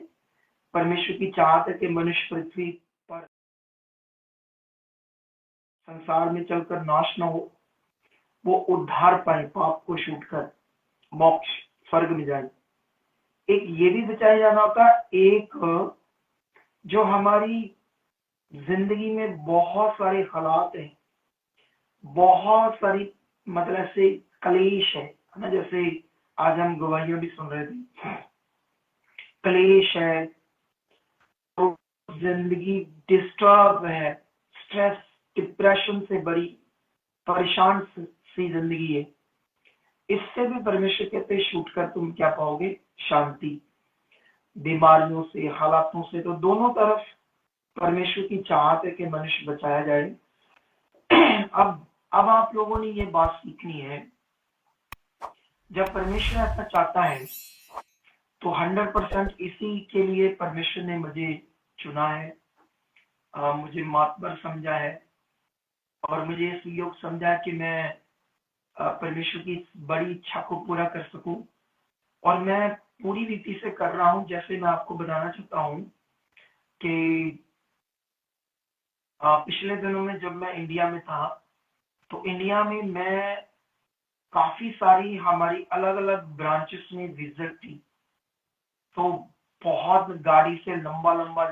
परमेश्वर की चाहत है कि मनुष्य पृथ्वी पर संसार में चलकर नाश न हो, वो उद्धार पाए, पाप को छूटकर मोक्ष स्वर्ग में जाए। एक ये भी बचाया जाना होता, एक जो हमारी जिंदगी में बहुत सारे हालात हैं, बहुत सारी मतलब से कलेश है ना। जैसे आज हम गवाहियां भी सुन रहे थे, कलेश है, तो जिंदगी डिस्टर्ब है, स्ट्रेस डिप्रेशन से बड़ी परेशान सी जिंदगी है। इससे भी परमेश्वर कहते छूट कर तुम क्या पाओगे? शांति। बीमारियों से, हालातों से, तो दोनों तरफ परमेश्वर की चाहत है कि मनुष्य बचाया जाए। अब आप लोगों ने ये बात सीखनी है, जब परमेश्वर ऐसा चाहता है तो 100% इसी के लिए परमेश्वर ने मुझे चुना है, मुझे मातबर समझा है और मुझे इस योग समझा कि मैं परमेश्वर की बड़ी इच्छा को पूरा कर सकूं। और मैं पूरी रीति से कर रहा हूं। जैसे मैं आपको बताना चाहता हूं कि पिछले दिनों में जब मैं इंडिया में था, तो इंडिया में मैं काफी सारी हमारी अलग अलग ब्रांचेस में विजिट थी। तो बहुत गाड़ी से लंबा लंबा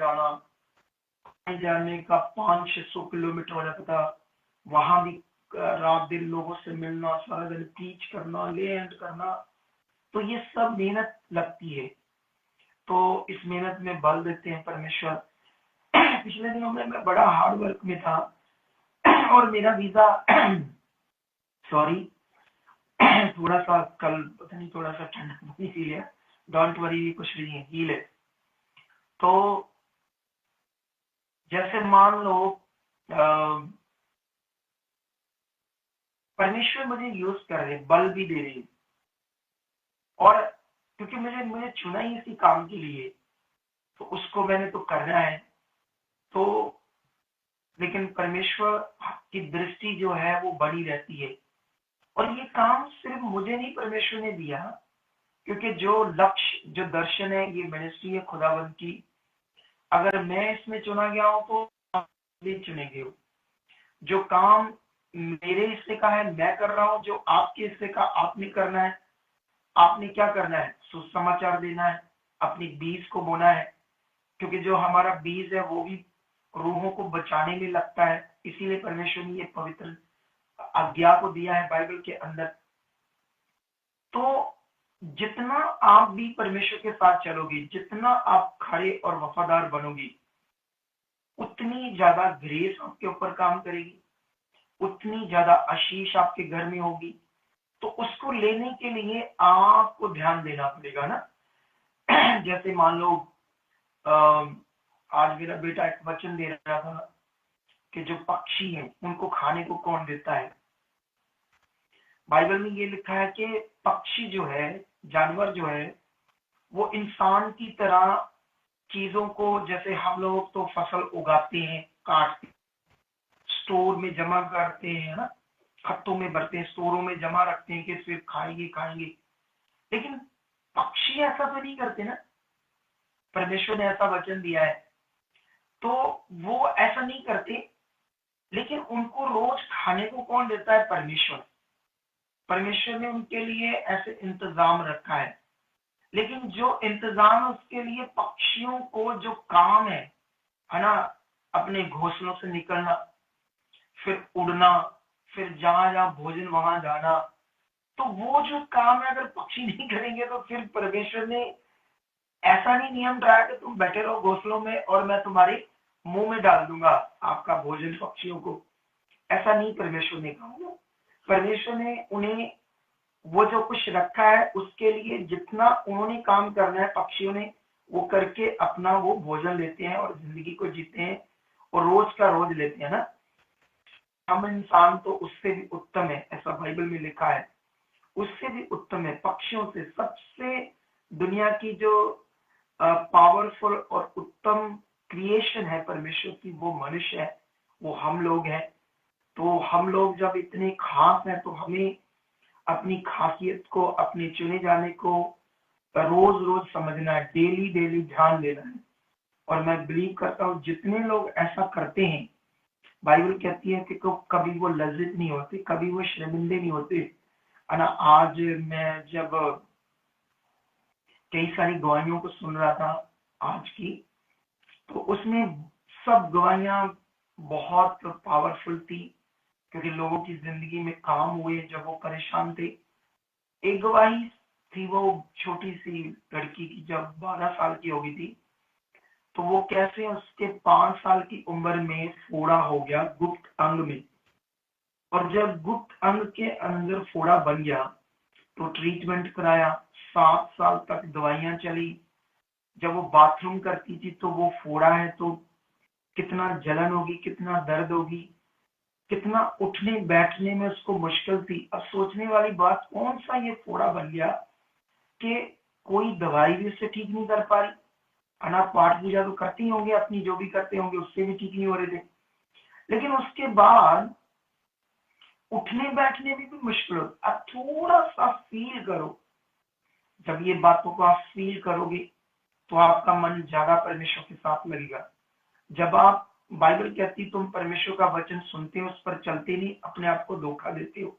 जाने का 500-600 किलोमीटर हो जाता था। वहां भी रात दिन लोगों से मिलना, सारा दिन टीच करना, ले एंड करना, तो ये सब मेहनत लगती है। तो इस मेहनत में बल देते हैं परमेश्वर। पिछले दिनों में मैं बड़ा हार्ड वर्क में था और मेरा वीजा सॉरी थोड़ा सा कल पता नहीं थोड़ा सा ठंडा पानी पी लिया, डोंट वरी, कुछ नहीं है, हील है। तो जैसे मान लो परमेश्वर मुझे यूज कर रहे, बल भी दे रहे, और क्योंकि मुझे चुना ही इसी काम के लिए, तो उसको मैंने तो करना है। तो लेकिन परमेश्वर की दृष्टि जो है वो बड़ी रहती है। और ये काम सिर्फ मुझे नहीं परमेश्वर ने दिया, क्योंकि जो लक्ष्य, जो दर्शन है, ये मिनिस्ट्री है खुदावंत की। अगर मैं इसमें चुना गया हूं तो आप भी चुने गए हो। जो काम मेरे हिस्से का है मैं कर रहा हूं, जो आपके हिस्से का आपने करना है। आपने क्या करना है? सुसमाचार देना है, अपनी बीज को बोना है, क्योंकि जो हमारा बीज है वो भी रूहों को बचाने में लगता है। इसीलिए परमेश्वर ने ये पवित्र आज्ञा को दिया है बाइबल के अंदर। तो जितना आप भी परमेश्वर के साथ चलोगे, जितना आप खड़े और वफादार बनोगे, उतनी ज्यादा ग्रेस आपके ऊपर काम करेगी, उतनी ज्यादा आशीष आपके घर में होगी। तो उसको लेने के लिए आपको ध्यान देना पड़ेगा ना। जैसे मान लो आज मेरा बेटा एक वचन दे रहा था कि जो पक्षी हैं उनको खाने को कौन देता है। बाइबल में ये लिखा है कि पक्षी जो है, जानवर जो है, वो इंसान की तरह चीजों को, जैसे हम लोग तो फसल उगाते हैं, काटते, स्टोर में जमा करते हैं ना, खत्तों में भरते हैं, स्टोरों में जमा रखते हैं कि सिर्फ खाएंगे। लेकिन पक्षी ऐसा तो नहीं करते ना। परमेश्वर ने ऐसा वचन दिया है तो वो ऐसा नहीं करते। लेकिन उनको रोज खाने को कौन देता है? परमेश्वर। परमेश्वर ने उनके लिए ऐसे इंतजाम रखा है। लेकिन जो इंतजाम है उसके लिए पक्षियों को जो काम है ना, अपने घोंसलों से निकलना, फिर उड़ना, फिर जहां जहां भोजन वहां जाना, तो वो जो काम है अगर पक्षी नहीं करेंगे तो फिर परमेश्वर ने ऐसा नहीं नियम बनाया कि तुम बैठे रहो घोंसलों में और मैं तुम्हारे मुंह में डाल दूंगा आपका भोजन पक्षियों को। ऐसा नहीं परमेश्वर ने कहा। परमेश्वर ने उन्हें वो जो कुछ रखा है उसके लिए जितना उन्होंने काम करना है, पक्षियों ने वो करके अपना वो भोजन लेते हैं और जिंदगी को जीते हैं और रोज का रोज लेते हैं ना। हम इंसान तो उससे भी उत्तम है, ऐसा बाइबल में लिखा है। उससे भी उत्तम है, पक्षियों से सबसे दुनिया की जो पावरफुल और उत्तम क्रिएशन है परमेश्वर की, वो मनुष्य है, वो हम लोग हैं। तो हम लोग जब इतने खास हैं तो हमें अपनी खासियत को, अपने चुने जाने को रोज रोज समझना है, डेली डेली ध्यान देना है। और मैं बिलीव करता हूँ जितने लोग ऐसा करते हैं, बाइबल कहती है कि कभी वो लज्जित नहीं होते, कभी वो शर्मिंदे नहीं होते है ना। आज मैं जब कई सारी गवाहियों को सुन रहा था आज की, तो उसमें सब गवाहियां बहुत पावरफुल थी, क्योंकि लोगों की जिंदगी में काम हुए जब वो परेशान थे। एक गवाही थी वो छोटी सी लड़की की, जब 12 साल की हो गई थी, तो वो कैसे उसके 5 साल की उम्र में फोड़ा हो गया गुप्त अंग में। और जब गुप्त अंग के अंदर फोड़ा बन गया तो ट्रीटमेंट कराया, 7 साल तक दवाइयां चली। जब वो बाथरूम करती थी तो वो फोड़ा है तो कितना जलन होगी, कितना दर्द होगी, कितना उठने बैठने में उसको मुश्किल थी। अब सोचने वाली बात, कौन सा ये फोड़ा बन गया कि कोई दवाई भी उससे ठीक नहीं कर पा रही। अनाथ पाठ पूजा तो करती होंगे अपनी, जो भी करते होंगे, उससे भी ठीक नहीं हो रहे थे। लेकिन उसके बाद उठने बैठने में भी मुश्किल हो। अब थोड़ा सा फील करो, जब ये बातों को आप फील करोगे तो आपका मन ज्यादा परमेश्वर के साथ लगेगा। जब आप, बाइबल कहती तुम परमेश्वर का वचन सुनते हो, उस पर चलते नहीं, अपने आप को धोखा देते हो।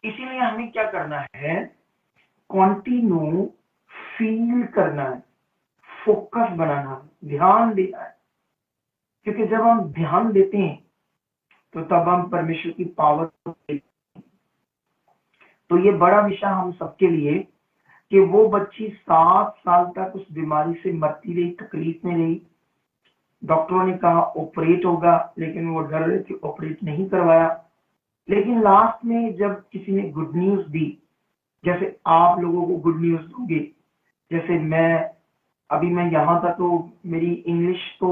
इसीलिए हमें क्या करना है? कॉन्टिन्यू फील करना है, फोकस बनाना है, ध्यान देना है। क्योंकि जब हम ध्यान देते हैं तो तब हम परमेश्वर की पावर को देखते हैं। तो ये बड़ा विषय हम सबके लिए कि वो बच्ची 7 साल तक उस बीमारी से मरती रही, तकलीफ में रही। डॉक्टरों ने कहा ऑपरेट होगा, लेकिन वो डर रहे थे, ऑपरेट नहीं करवाया। लेकिन लास्ट में जब किसी ने गुड न्यूज दी, जैसे आप लोगों को गुड न्यूज दोगे, जैसे मैं यहाँ था तो मेरी इंग्लिश तो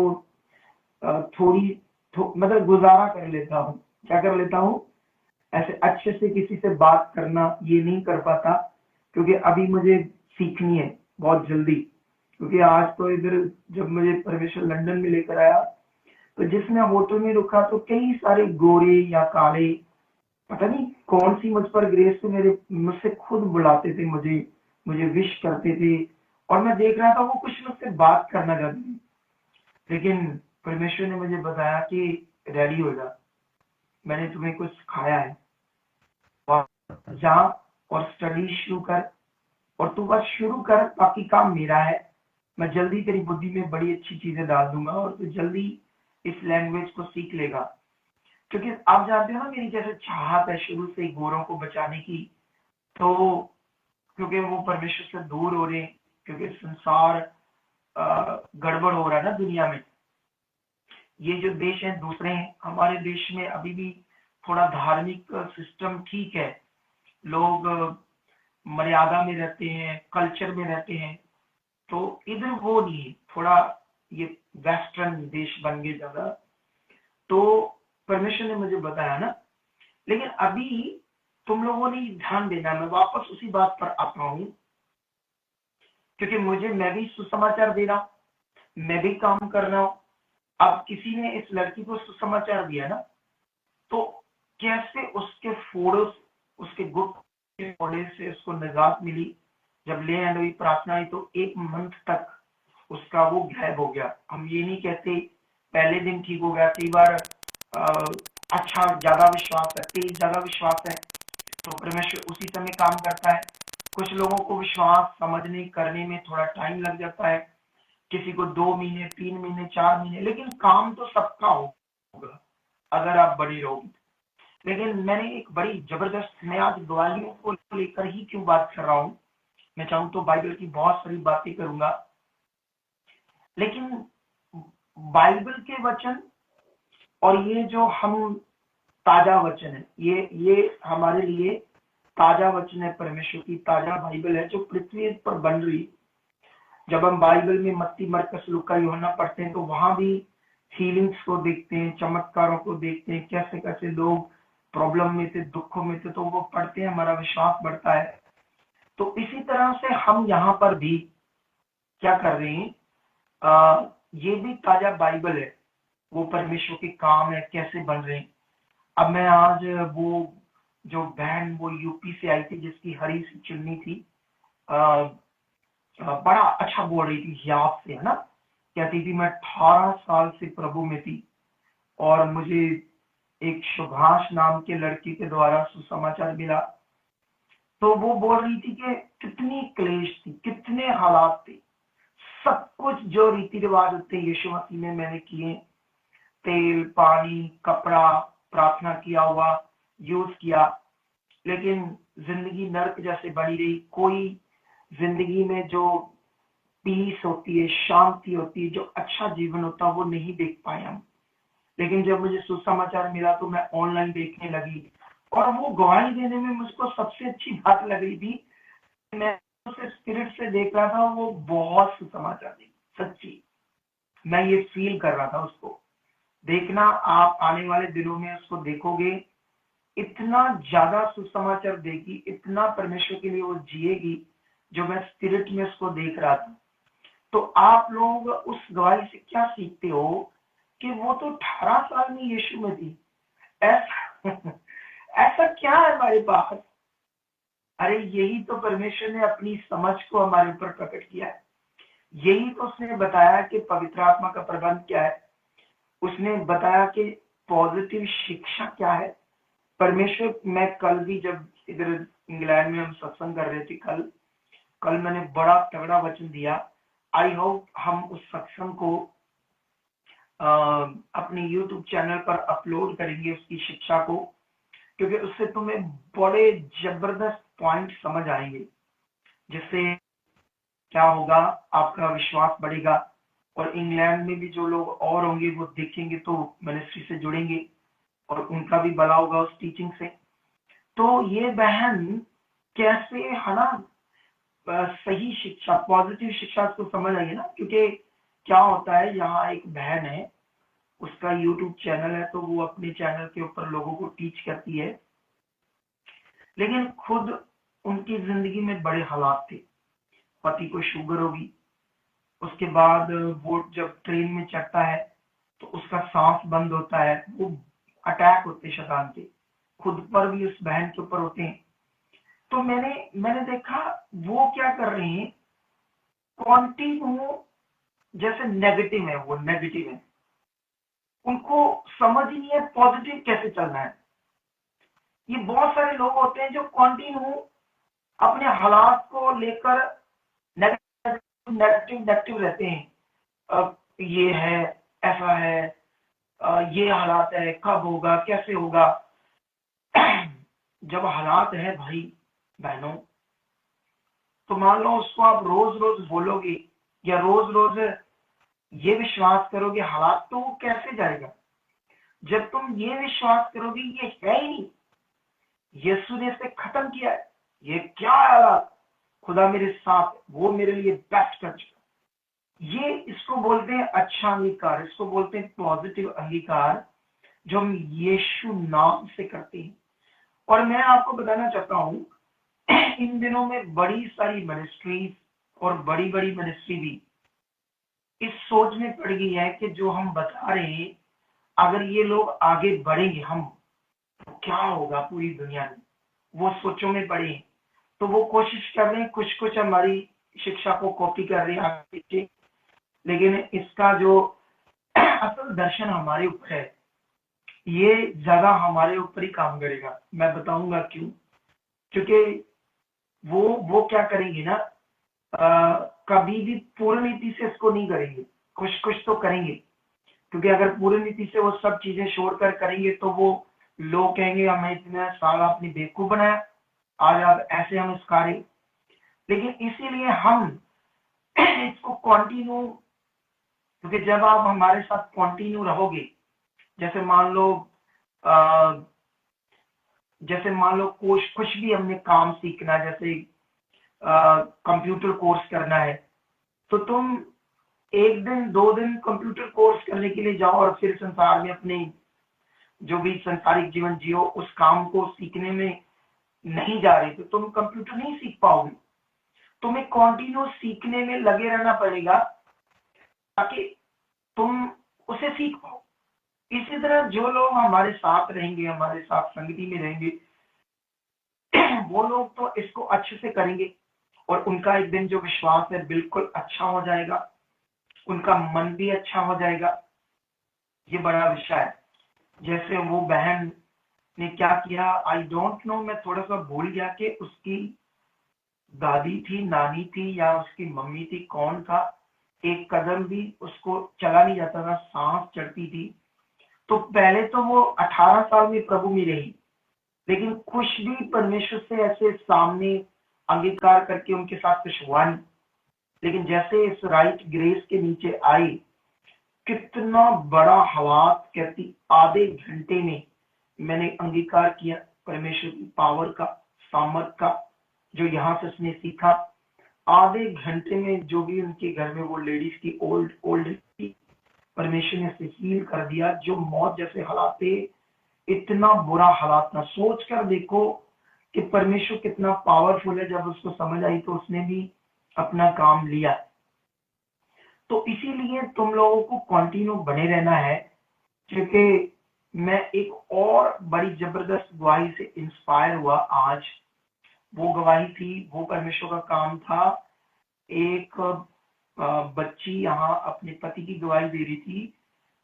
मतलब गुजारा कर लेता हूँ। क्या कर लेता हूँ? ऐसे अच्छे से किसी से बात करना ये नहीं कर पाता, क्योंकि अभी मुझे सीखनी है बहुत जल्दी। क्योंकि आज तो इधर जब मुझे परमेश्वर लंदन में लेकर आया तो जिसने होटल में रुका तो कई सारे गोरे या काले, पता नहीं कौन सी मुझ पर ग्रेस से मुझसे खुद बुलाते थे, मुझे विश करते थे। और मैं देख रहा था वो कुछ मुझसे बात करना चाहते थे, लेकिन परमेश्वर ने मुझे बताया कि रेडी हो जा, मैंने तुम्हें कुछ सिखाया है, और जा और स्टडी शुरू कर, और तू बस शुरू कर, बाकी काम मेरा है। मैं जल्दी तेरी बुद्धि में बड़ी अच्छी चीजें डाल दूंगा और तू जल्दी इस लैंग्वेज को सीख लेगा। क्योंकि आप जानते हो ना, मेरी जैसे चाहत है शुरू से गोरों को बचाने की, तो क्योंकि वो परमेश्वर से दूर हो रहे हैं, क्योंकि संसार गड़बड़ हो रहा है ना दुनिया में। ये जो देश है दूसरे हैं, हमारे देश में अभी भी थोड़ा धार्मिक सिस्टम ठीक है, लोग मर्यादा में रहते हैं, कल्चर में रहते हैं। तो इधर वो नहीं है, थोड़ा ये वेस्टर्न देश बन गए ज्यादा। तो परमेश्वर ने मुझे बताया ना, लेकिन अभी तुम लोगों ने ध्यान देना, मैं वापस उसी बात पर आता हूं, क्योंकि मैं भी सुसमाचार दे रहा हूं, मैं भी काम कर रहा हूं। अब किसी ने इस लड़की को सुसमाचार दिया ना, तो कैसे उसके फोड़ों, उसके गुट के फोड़े से उसको निजात मिली। जब ले एंड हुई प्रार्थना हुई तो 1 मंथ तक उसका वो गायब हो गया। हम ये नहीं कहते पहले दिन ठीक हो गया, कई बार अच्छा ज्यादा विश्वास है, तेज ज्यादा विश्वास है तो परमेश्वर उसी समय काम करता है। कुछ लोगों को विश्वास समझने करने में थोड़ा टाइम लग जाता है, किसी को 2 महीने, 3 महीने, 4 महीने, लेकिन काम तो सबका होगा अगर आप बड़ी रहोगे। लेकिन मैंने एक बड़ी जबरदस्त, मैं आज गवालियों को लेकर ही क्यों बात कर रहा हूं, मैं चाहूं तो बाइबल की बहुत सारी बातें करूंगा, लेकिन बाइबल के वचन और ये जो हम ताजा वचन है, ये हमारे लिए ताजा वचन है, परमेश्वर की ताजा बाइबल है जो पृथ्वी पर बन रही। जब हम बाइबल में मत्ती, मरकुस, लूका, यूहन्ना पढ़ते हैं तो वहां भी हीलिंग्स को देखते हैं, चमत्कारों को देखते हैं, कैसे कैसे लोग प्रॉब्लम में थे, दुखों में थे, तो वो पढ़ते हैं, हमारा विश्वास बढ़ता है। तो इसी तरह से हम यहाँ पर भी क्या कर रहे हैं, ये भी ताजा बाइबल है, वो परमेश्वर के काम है कैसे बन रहे हैं। अब मैं आज वो जो बहन वो यूपी से आई थी जिसकी हरी सी चुन्नी थी, बड़ा अच्छा बोल रही थी याद से, है ना, कहती थी मैं 18 साल से प्रभु में थी और मुझे एक सुभाष नाम के लड़के के द्वारा सुसमाचार मिला। तो वो बोल रही थी कि कितनी क्लेश थी, कितने हालात थे, सब कुछ जो रीति रिवाज होते यीशु मसीह में मैंने किए, तेल, पानी, कपड़ा, प्रार्थना किया हुआ, यूज किया, लेकिन जिंदगी नर्क जैसे बनी रही। कोई जिंदगी में जो पीस होती है, शांति होती है, जो अच्छा जीवन होता है वो नहीं देख पाए हम। लेकिन जब मुझे सुसमाचार मिला तो मैं ऑनलाइन देखने लगी और वो गवाही देने में मुझको सबसे अच्छी बात लग रही थी, मैं उसे स्पिरिट से देख रहा था, वो बहुत सुसमाचार दी, सच्ची मैं ये फील कर रहा था उसको। देखना आप आने वाले दिनों में उसको देखोगे, इतना ज्यादा सुसमाचार देगी, इतना परमेश्वर के लिए वो जिएगी जो मैं स्पिरिट में उसको देख रहा था। तो आप लोग उस गवाही से क्या सीखते हो कि वो तो 18 साल में यीशु में थी, ऐसा क्या है हमारे पास? अरे यही तो परमेश्वर ने अपनी समझ को हमारे ऊपर प्रकट किया है, यही तो उसने बताया कि पवित्र आत्मा का प्रबंध क्या है, उसने बताया कि पॉजिटिव शिक्षा क्या है। परमेश्वर, मैं कल भी जब इधर इंग्लैंड में हम सत्संग कर रहे थे, कल मैंने बड़ा तगड़ा वचन दिया। आई होप हम उस सत्संग को अपने YouTube चैनल पर अपलोड करेंगे, उसकी शिक्षा को, क्योंकि उससे तुम्हें बड़े जबरदस्त पॉइंट समझ आएंगे, जिससे क्या होगा, आपका विश्वास बढ़ेगा और इंग्लैंड में भी जो लोग और होंगे वो देखेंगे तो मिनिस्ट्री से जुड़ेंगे और उनका भी भला होगा उस टीचिंग से। तो ये बहन कैसे, है ना, सही शिक्षा, पॉजिटिव शिक्षा को समझ आई ना। क्योंकि क्या होता है, यहाँ एक बहन है, उसका YouTube चैनल है, तो वो अपने चैनल के ऊपर लोगों को टीच करती है, लेकिन खुद उनकी जिंदगी में बड़े हालात थे। पति को शुगर होगी, उसके बाद वो जब ट्रेन में चढ़ता है तो उसका सांस बंद होता है, वो अटैक होते शैतान के, खुद पर भी उस बहन के ऊपर होते हैं। तो मैंने देखा वो क्या कर रहे हैं, कॉन्टिन्यू, जैसे नेगेटिव है, वो नेगेटिव है, उनको समझ ही नहीं है पॉजिटिव कैसे चलना है। ये बहुत सारे लोग होते हैं जो कॉन्टिन्यू अपने हालात को लेकर नेगेटिव नेगेटिव रहते हैं। अब ये है, ऐसा है, ये हालात है, कब होगा, कैसे होगा। जब हालात है भाई बहनों, तो मान लो उसको आप रोज रोज बोलोगे या रोज रोज ये विश्वास करोगे, हालात तो वो कैसे जाएगा। जब तुम ये विश्वास करोगे ये है ही नहीं, यीशु ने इसे खत्म किया है, ये क्या हालात, खुदा मेरे साथ, वो मेरे लिए बेस्ट कर चुका। ये इसको बोलते हैं अच्छा अंगीकार, इसको बोलते हैं पॉजिटिव अंगीकार, जो हम यीशु नाम से करते हैं। और मैं आपको बताना चाहता हूं, इन दिनों में बड़ी सारी मिनिस्ट्रीज और बड़ी बड़ी मिनिस्ट्री भी इस सोच में पड़ गई है कि जो हम बता रहे हैं, अगर ये लोग आगे बढ़ेंगे हम, तो क्या होगा पूरी दुनिया में, वो सोचों में पड़े हैं। तो वो कोशिश कर रहे हैं, कुछ कुछ हमारी शिक्षा को कॉपी कर रहे हैं आगे पीछे, लेकिन इसका जो असल दर्शन हमारे ऊपर है, ये ज्यादा हमारे ऊपर ही काम करेगा। मैं बताऊंगा क्यों। क्योंकि वो क्या करेंगे ना, कभी भी पूर्ण नीति से इसको नहीं करेंगे, कुछ कुछ तो करेंगे। क्योंकि अगर पूर्ण नीति से वो सब चीजें छोड़कर करेंगे तो वो लोग कहेंगे हमें इतना साल आपने बेवकूफ बनाया, आज आप ऐसे हम इस कार्य। लेकिन इसीलिए हम इसको कंटिन्यू, क्योंकि जब आप हमारे साथ कंटिन्यू रहोगे, जैसे मान लो कुछ भी हमने काम सीखना, जैसे कंप्यूटर कोर्स करना है, तो तुम एक दिन 2 दिन कंप्यूटर कोर्स करने के लिए जाओ और फिर संसार में अपने जो भी संसारिक जीवन जियो, उस काम को सीखने में नहीं जा रहे तो तुम कंप्यूटर नहीं सीख पाओगे। तुम्हें कंटिन्यू सीखने में लगे रहना पड़ेगा ताकि तुम उसे सीख पाओ। इसी तरह जो लोग हमारे साथ रहेंगे, हमारे साथ संगति में रहेंगे, वो लोग तो इसको अच्छे से करेंगे और उनका एक दिन जो विश्वास है बिल्कुल अच्छा हो जाएगा, उनका मन भी अच्छा हो जाएगा। ये बड़ा विषय है। जैसे वो बहन ने क्या किया, आई डोंट नो, मैं थोड़ा सा भूल गया कि उसकी दादी थी, नानी थी या उसकी मम्मी थी, कौन था, एक कदम भी उसको चला नहीं जाता था, सांस चढ़ती थी। तो पहले तो वो 18 साल में प्रभु में रही, लेकिन कुछ भी परमेश्वर से ऐसे सामने अंगीकार करके उनके साथ कुछ हुआ नहीं। लेकिन जैसे इस राइट ग्रेस के नीचे आई, कितना बड़ा हालात, कहती आधे घंटे में मैंने अंगीकार किया परमेश्वर की पावर का, सामर्थ का, जो यहाँ से उसने सीखा। आधे घंटे में जो भी उनके घर में वो लेडीज की ओल्ड परमेश्वर ने उसे हील कर दिया। जो मौत जैसे हालात थे, इतना बुरा हालात ना, सोच कर देखो कि परमेश्वर कितना पावरफुल है। जब उसको समझ आई तो उसने भी अपना काम लिया। तो इसीलिए तुम लोगों को कंटिन्यू बने रहना है, क्योंकि मैं एक और बड़ी जबरदस्त गवाही से इंस्पायर हुआ आज। वो गवाही थी, वो परमेश्वर का काम था। एक बच्ची यहाँ अपने पति की गवाही दे रही थी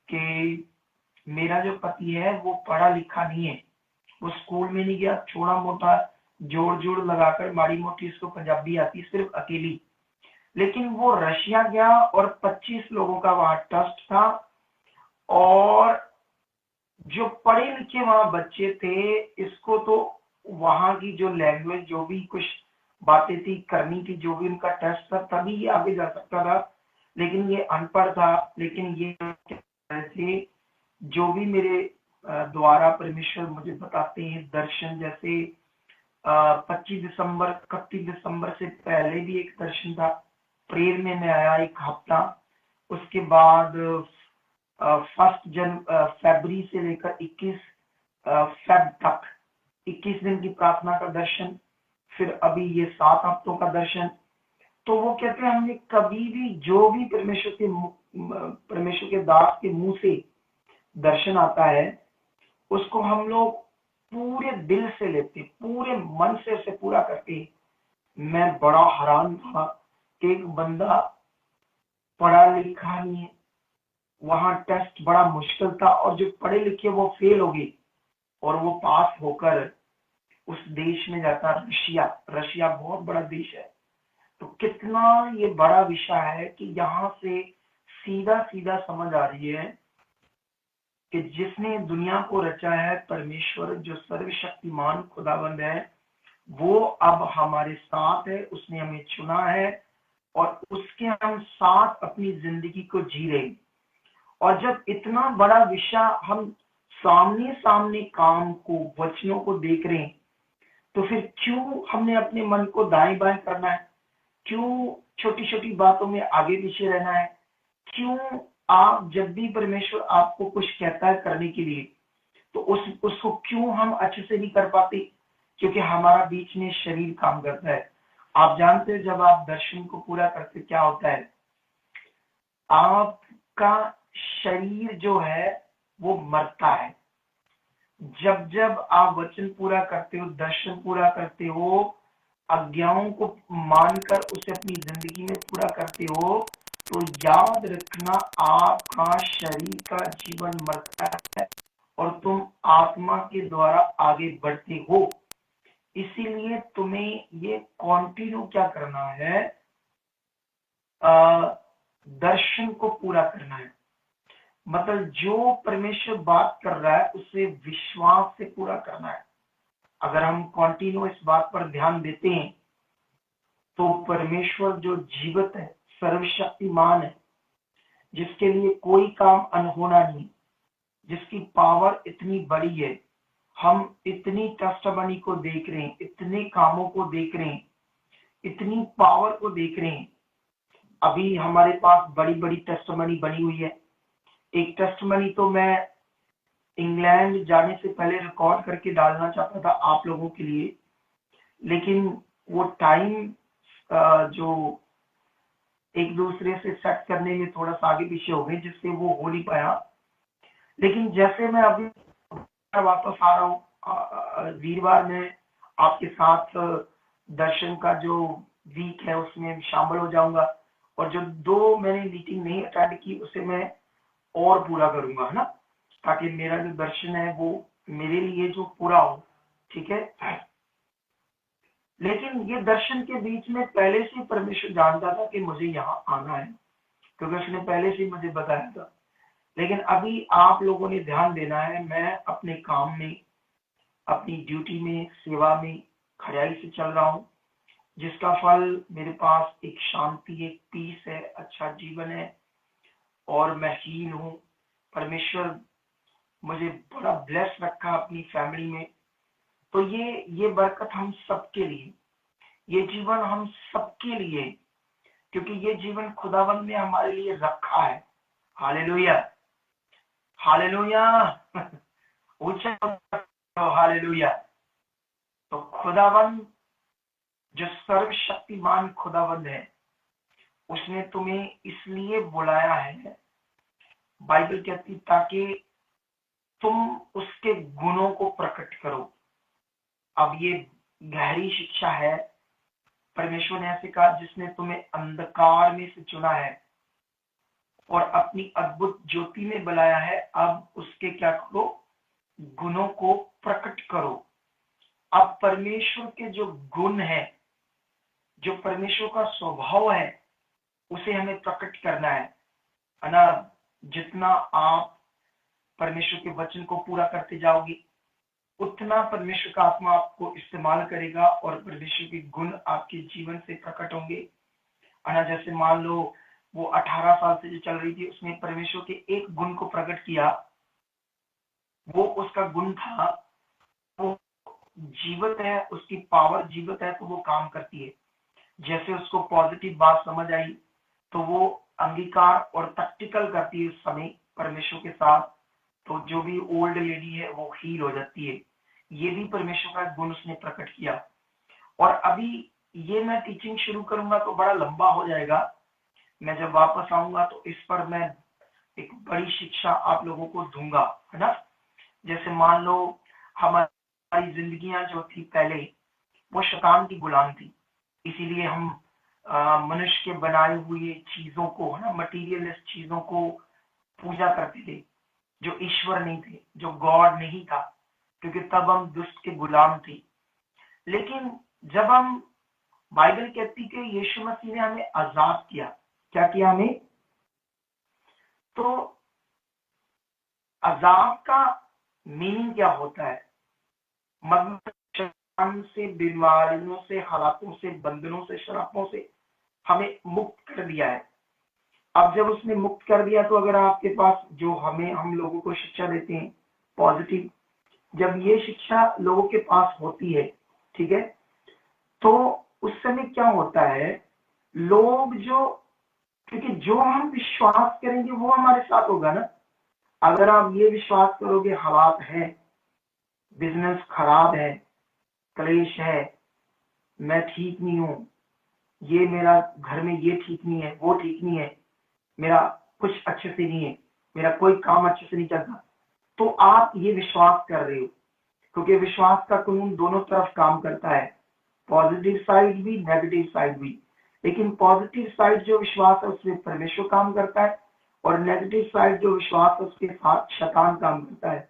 कि मेरा जो पति है वो पढ़ा लिखा नहीं है, वो स्कूल में नहीं गया, छोटा मोटा जोड़ लगाकर माड़ी मोटी इसको पंजाबी आती, सिर्फ अकेली। लेकिन वो रशिया गया और 25 लोगों का वहां ट्रस्ट था, और जो पढ़े लिखे वहां बच्चे थे, इसको तो वहां की जो लैंग्वेज, जो भी कुछ बातें थी करनी थी, जो भी उनका टेस्ट था, तभी ये आगे जा सकता था। लेकिन ये अनपढ़ था। लेकिन ये थे जो भी मेरे द्वारा परमेश्वर मुझे बताते हैं दर्शन, जैसे 25 दिसंबर 31 दिसंबर से पहले भी एक दर्शन था, प्रेयर में मैं आया 1 हफ्ता। उसके बाद 1 फरवरी से लेकर 21 फेब तक 21 दिन की प्रार्थना का दर्शन, फिर अभी ये 7 हफ्तों का दर्शन। तो वो कहते हैं हमने कभी भी जो भी परमेश्वर के दास के मुंह से दर्शन आता है, उसको हम लोग पूरे दिल से लेते, पूरे मन से उसे पूरा करते। मैं बड़ा हैरान था कि एक बंदा पढ़ा लिखा नहीं है, वहां टेस्ट बड़ा मुश्किल था, और जो पढ़े लिखे वो फेल हो गए और वो पास होकर उस देश में जाता, रशिया बहुत बड़ा देश है, तो कितना ये बड़ा विषय है कि यहाँ से सीधा सीधा समझ आ रही है कि जिसने दुनिया को रचा है, परमेश्वर जो सर्वशक्तिमान खुदाबंद है, वो अब हमारे साथ है, उसने हमें चुना है और उसके हम साथ अपनी जिंदगी को जी रहे। और जब इतना बड़ा विषय हम सामने सामने काम को, वचनों को देख रहे हैं, तो फिर क्यों हमने अपने मन को दाएं बाएं करना है? क्यों छोटी छोटी बातों में आगे पीछे रहना है? क्यों आप जब भी परमेश्वर आपको कुछ कहता है करने के लिए, तो उसको क्यों हम अच्छे से नहीं कर पाते? क्योंकि हमारा बीच में शरीर काम करता है। आप जानते हैं जब आप दर्शन को पूरा करते क्या होता है? आपका शरीर जो है वो मरता है। जब जब आप वचन पूरा करते हो, दर्शन पूरा करते हो, आज्ञाओं को मानकर उसे अपनी जिंदगी में पूरा करते हो, तो याद रखना आपका शरीर का जीवन मरता है और तुम आत्मा के द्वारा आगे बढ़ते हो। इसीलिए तुम्हें ये कंटिन्यू क्या करना है? दर्शन को पूरा करना है। मतलब जो परमेश्वर बात कर रहा है उसे विश्वास से पूरा करना है। अगर हम कंटिन्यू इस बात पर ध्यान देते हैं तो परमेश्वर जो जीवित है, सर्वशक्तिमान है, जिसके लिए कोई काम अनहोना नहीं, जिसकी पावर इतनी बड़ी है, हम इतनी टेस्टिमनी को देख रहे हैं, इतने कामों को देख रहे हैं, इतनी पावर को देख रहे हैं। अभी हमारे पास बड़ी बड़ी टेस्टिमनी बनी हुई है। एक टेस्टिमनी तो मैं इंग्लैंड जाने से पहले रिकॉर्ड करके डालना चाहता था आप लोगों के लिए, लेकिन वो टाइम जो एक दूसरे से सेट करने में थोड़ा सा आगे पीछे हो गए, जिससे वो हो नहीं पाया। लेकिन जैसे मैं अभी वापस आ रहा हूँ, वीरवार में आपके साथ दर्शन का जो वीक है उसमें शामिल हो जाऊंगा, और जो 2 मैंने मीटिंग नहीं अटेंड की उसे मैं और पूरा करूंगा, है ना, ताकि मेरा जो दर्शन है वो मेरे लिए जो पूरा हो। ठीक है। लेकिन ये दर्शन के बीच में पहले से परमेश्वर जानता था कि मुझे यहाँ आना है, क्योंकि उसने पहले से मुझे बताया था। लेकिन अभी आप लोगों ने ध्यान देना है। मैं अपने काम में, अपनी ड्यूटी में, सेवा में खड़ाई से चल रहा हूँ, जिसका फल मेरे पास एक शांति, एक पीस है, अच्छा जीवन है, और मैं हील हूँ। परमेश्वर मुझे बड़ा ब्लेस रखा अपनी फैमिली में। तो ये बरकत हम सबके लिए, ये जीवन हम सबके लिए, क्योंकि ये जीवन खुदावंद ने हमारे लिए रखा है। हालेलुया, हालेलुया, ऊंचा हालेलुया। तो खुदावंद जो सर्वशक्तिमान खुदावंद है, उसने तुम्हें इसलिए बुलाया है, बाइबल कहती, ताकि तुम उसके गुणों को प्रकट करो। अब ये गहरी शिक्षा है। परमेश्वर ने ऐसे कहा, जिसने तुम्हें अंधकार में से चुना है और अपनी अद्भुत ज्योति में बुलाया है, अब उसके क्या करो? गुणों को प्रकट करो। अब परमेश्वर के जो गुण है, जो परमेश्वर का स्वभाव है, उसे हमें प्रकट करना है ना। जितना आप परमेश्वर के वचन को पूरा करते जाओगे, उतना परमेश्वर का आत्मा आपको इस्तेमाल करेगा और परमेश्वर के गुण आपके जीवन से प्रकट होंगे। अना जैसे मान लो वो 18 साल से जो चल रही थी, उसने परमेश्वर के एक गुण को प्रकट किया। वो उसका गुण था, वो जीवित है, उसकी पावर जीवित है, तो वो काम करती है। जैसे उसको पॉजिटिव बात समझ आई तो वो अंगीकार और प्रैक्टिकल करती है उस समय परमेश्वर के साथ। तो जो भी ओल्ड लेडी है वो हील हो जाती है। ये भी परमेश्वर का गुण उसने प्रकट किया। और अभी ये मैं टीचिंग शुरू करूंगा तो बड़ा लंबा हो जाएगा। मैं जब वापस आऊंगा तो इस पर मैं एक बड़ी शिक्षा आप लोगों को दूंगा, है ना। जैसे मान लो हमारी जिंदगियां जो थी पहले, वो शैतान की गुलाम थी। इसीलिए हम मनुष्य के बनाए हुए चीजों को, है ना, मटीरियलिस्ट चीजों को पूजा करते थे, जो ईश्वर नहीं थे, जो गॉड नहीं था, क्योंकि तब हम दुष्ट के गुलाम थे। लेकिन जब हम बाइबल कहती है कि यीशु मसीह ने हमें आजाद किया। क्या किया हमें? तो आजाद का मीनिंग क्या होता है? मतलब शैतान से, बीमारियों से, हालातों से, बंधनों से, शराबों से हमें मुक्त कर दिया है। अब जब उसने मुक्त कर दिया तो अगर आपके पास जो हम लोगों को शिक्षा देते हैं पॉजिटिव, जब ये शिक्षा लोगों के पास होती है, ठीक है, तो उस समय क्या होता है, लोग क्योंकि जो हम विश्वास करेंगे वो हमारे साथ होगा ना। अगर आप ये विश्वास करोगे हालात है, बिजनेस खराब है, क्लेश है, मैं ठीक नहीं हूं, ये मेरा घर में ये ठीक नहीं है, वो ठीक नहीं है, मेरा कुछ अच्छे से नहीं है, मेरा कोई काम अच्छे से नहीं चलता, तो आप ये विश्वास कर रहे हो, क्योंकि विश्वास का कानून दोनों तरफ काम करता है, पॉजिटिव साइड भी, नेगेटिव साइड भी। लेकिन पॉजिटिव साइड जो विश्वास है उसमें परमेश्वर काम करता है, और नेगेटिव साइड जो विश्वास है उसके साथ शैतान काम करता है।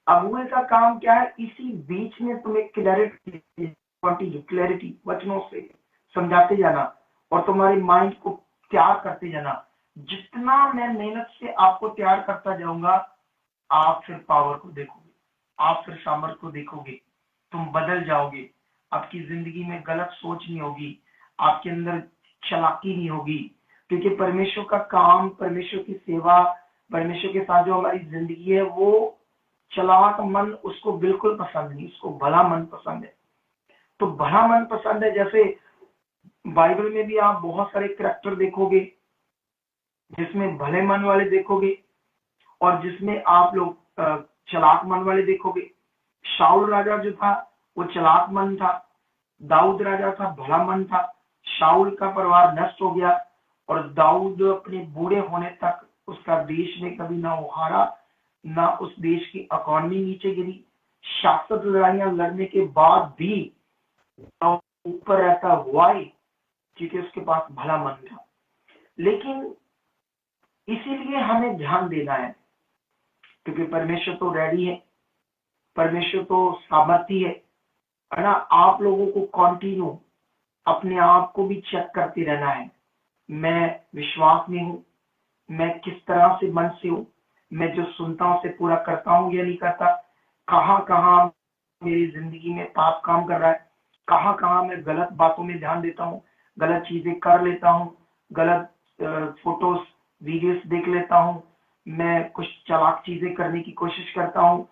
अगुए का काम क्या है? इसी बीच में तुम्हें क्लैरिटी वचनों से समझाते जाना और तुम्हारे माइंड को तैयार करते जाना। जितना मैं मेहनत से आपको तैयार करता जाऊंगा, आप फिर पावर को देखोगे, आप फिर सामर्थ को देखोगे, तुम बदल जाओगे। आपकी जिंदगी में गलत सोच नहीं होगी, आपके अंदर चालाकी नहीं होगी, क्योंकि परमेश्वर का काम, परमेश्वर की सेवा, परमेश्वर के साथ जो हमारी जिंदगी है, वो चालाक मन उसको बिल्कुल पसंद नहीं, उसको भला मन पसंद है। तो भला मन पसंद है, जैसे बाइबल में भी आप बहुत सारे करैक्टर देखोगे जिसमें भले मन वाले देखोगे और जिसमें आप लोग चालाक मन वाले देखोगे। शाऊल राजा जो था वो चालाक मन था, दाऊद राजा था, भला मन था। शाऊल का परिवार नष्ट हो गया और दाऊद अपने बूढ़े होने तक उसका देश में कभी ना वो हारा, ना उस देश की इकोनॉमी नीचे गिरी। शासक लड़ाइयां लड़ने के बाद भी ऊपर रहता हुआ ही, क्योंकि उसके पास भला मन था। लेकिन इसीलिए हमें ध्यान देना है, क्योंकि परमेश्वर तो रेडी है, परमेश्वर तो सामर्थी है ना। आप लोगों को कंटिन्यू अपने आप को भी चेक करते रहना है। मैं विश्वास में हूं, मैं किस तरह से मन से हूं, मैं जो सुनता हूं उसे पूरा करता हूं या नहीं करता, कहां कहां मेरी जिंदगी में पाप काम कर रहा है, कहां कहां मैं गलत बातों में ध्यान देता हूं, गलत चीजें कर लेता हूं, गलत फोटोज वीडियोस देख लेता हूं, मैं कुछ चालाक चीजें करने की कोशिश करता हूं।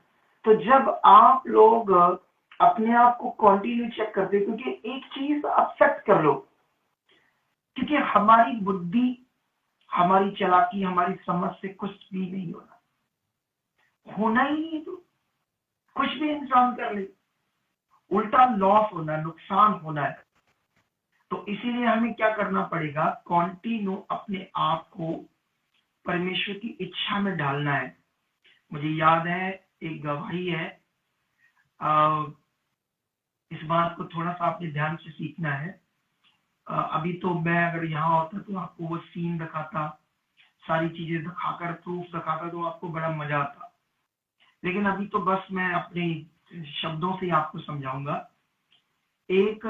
तो जब आप लोग अपने आप को कंटिन्यू चेक करते, क्योंकि एक चीज आप सेट कर लो, क्योंकि हमारी बुद्धि, हमारी चालाकी, हमारी समझ से कुछ भी नहीं होना ही नहीं। तो कुछ भी इंसान कर ले, उल्टा लॉस होना, नुकसान होना है। तो इसीलिए हमें क्या करना पड़ेगा? कंटिन्यू अपने आप को परमेश्वर की इच्छा में डालना है। मुझे याद है, एक गवाही है, इस बात को थोड़ा सा आपने ध्यान से सीखना है। अभी तो मैं अगर यहाँ होता तो आपको वो सीन दिखाता, सारी चीजें दिखाकर, प्रूफ दिखाता, तो आपको बड़ा मजा आता। लेकिन अभी तो बस मैं अपने शब्दों से आपको समझाऊंगा। एक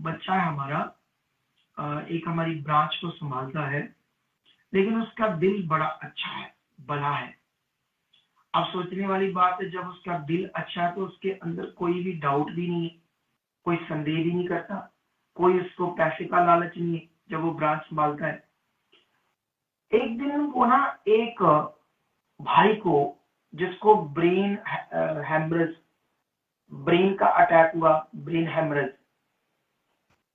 बच्चा है हमारा, एक हमारी ब्रांच को संभालता है, लेकिन उसका दिल बड़ा अच्छा है, भला है। अब सोचने वाली बात है, जब उसका दिल अच्छा है तो उसके अंदर कोई भी डाउट भी नहीं है, कोई संदेह भी नहीं करता, कोई उसको पैसे का लालच नहीं है जब वो ब्रांच संभालता है। एक दिन वो ना, एक भाई को जिसको ब्रेन हेमरेज, ब्रेन का अटैक हुआ, ब्रेन हेमरेज,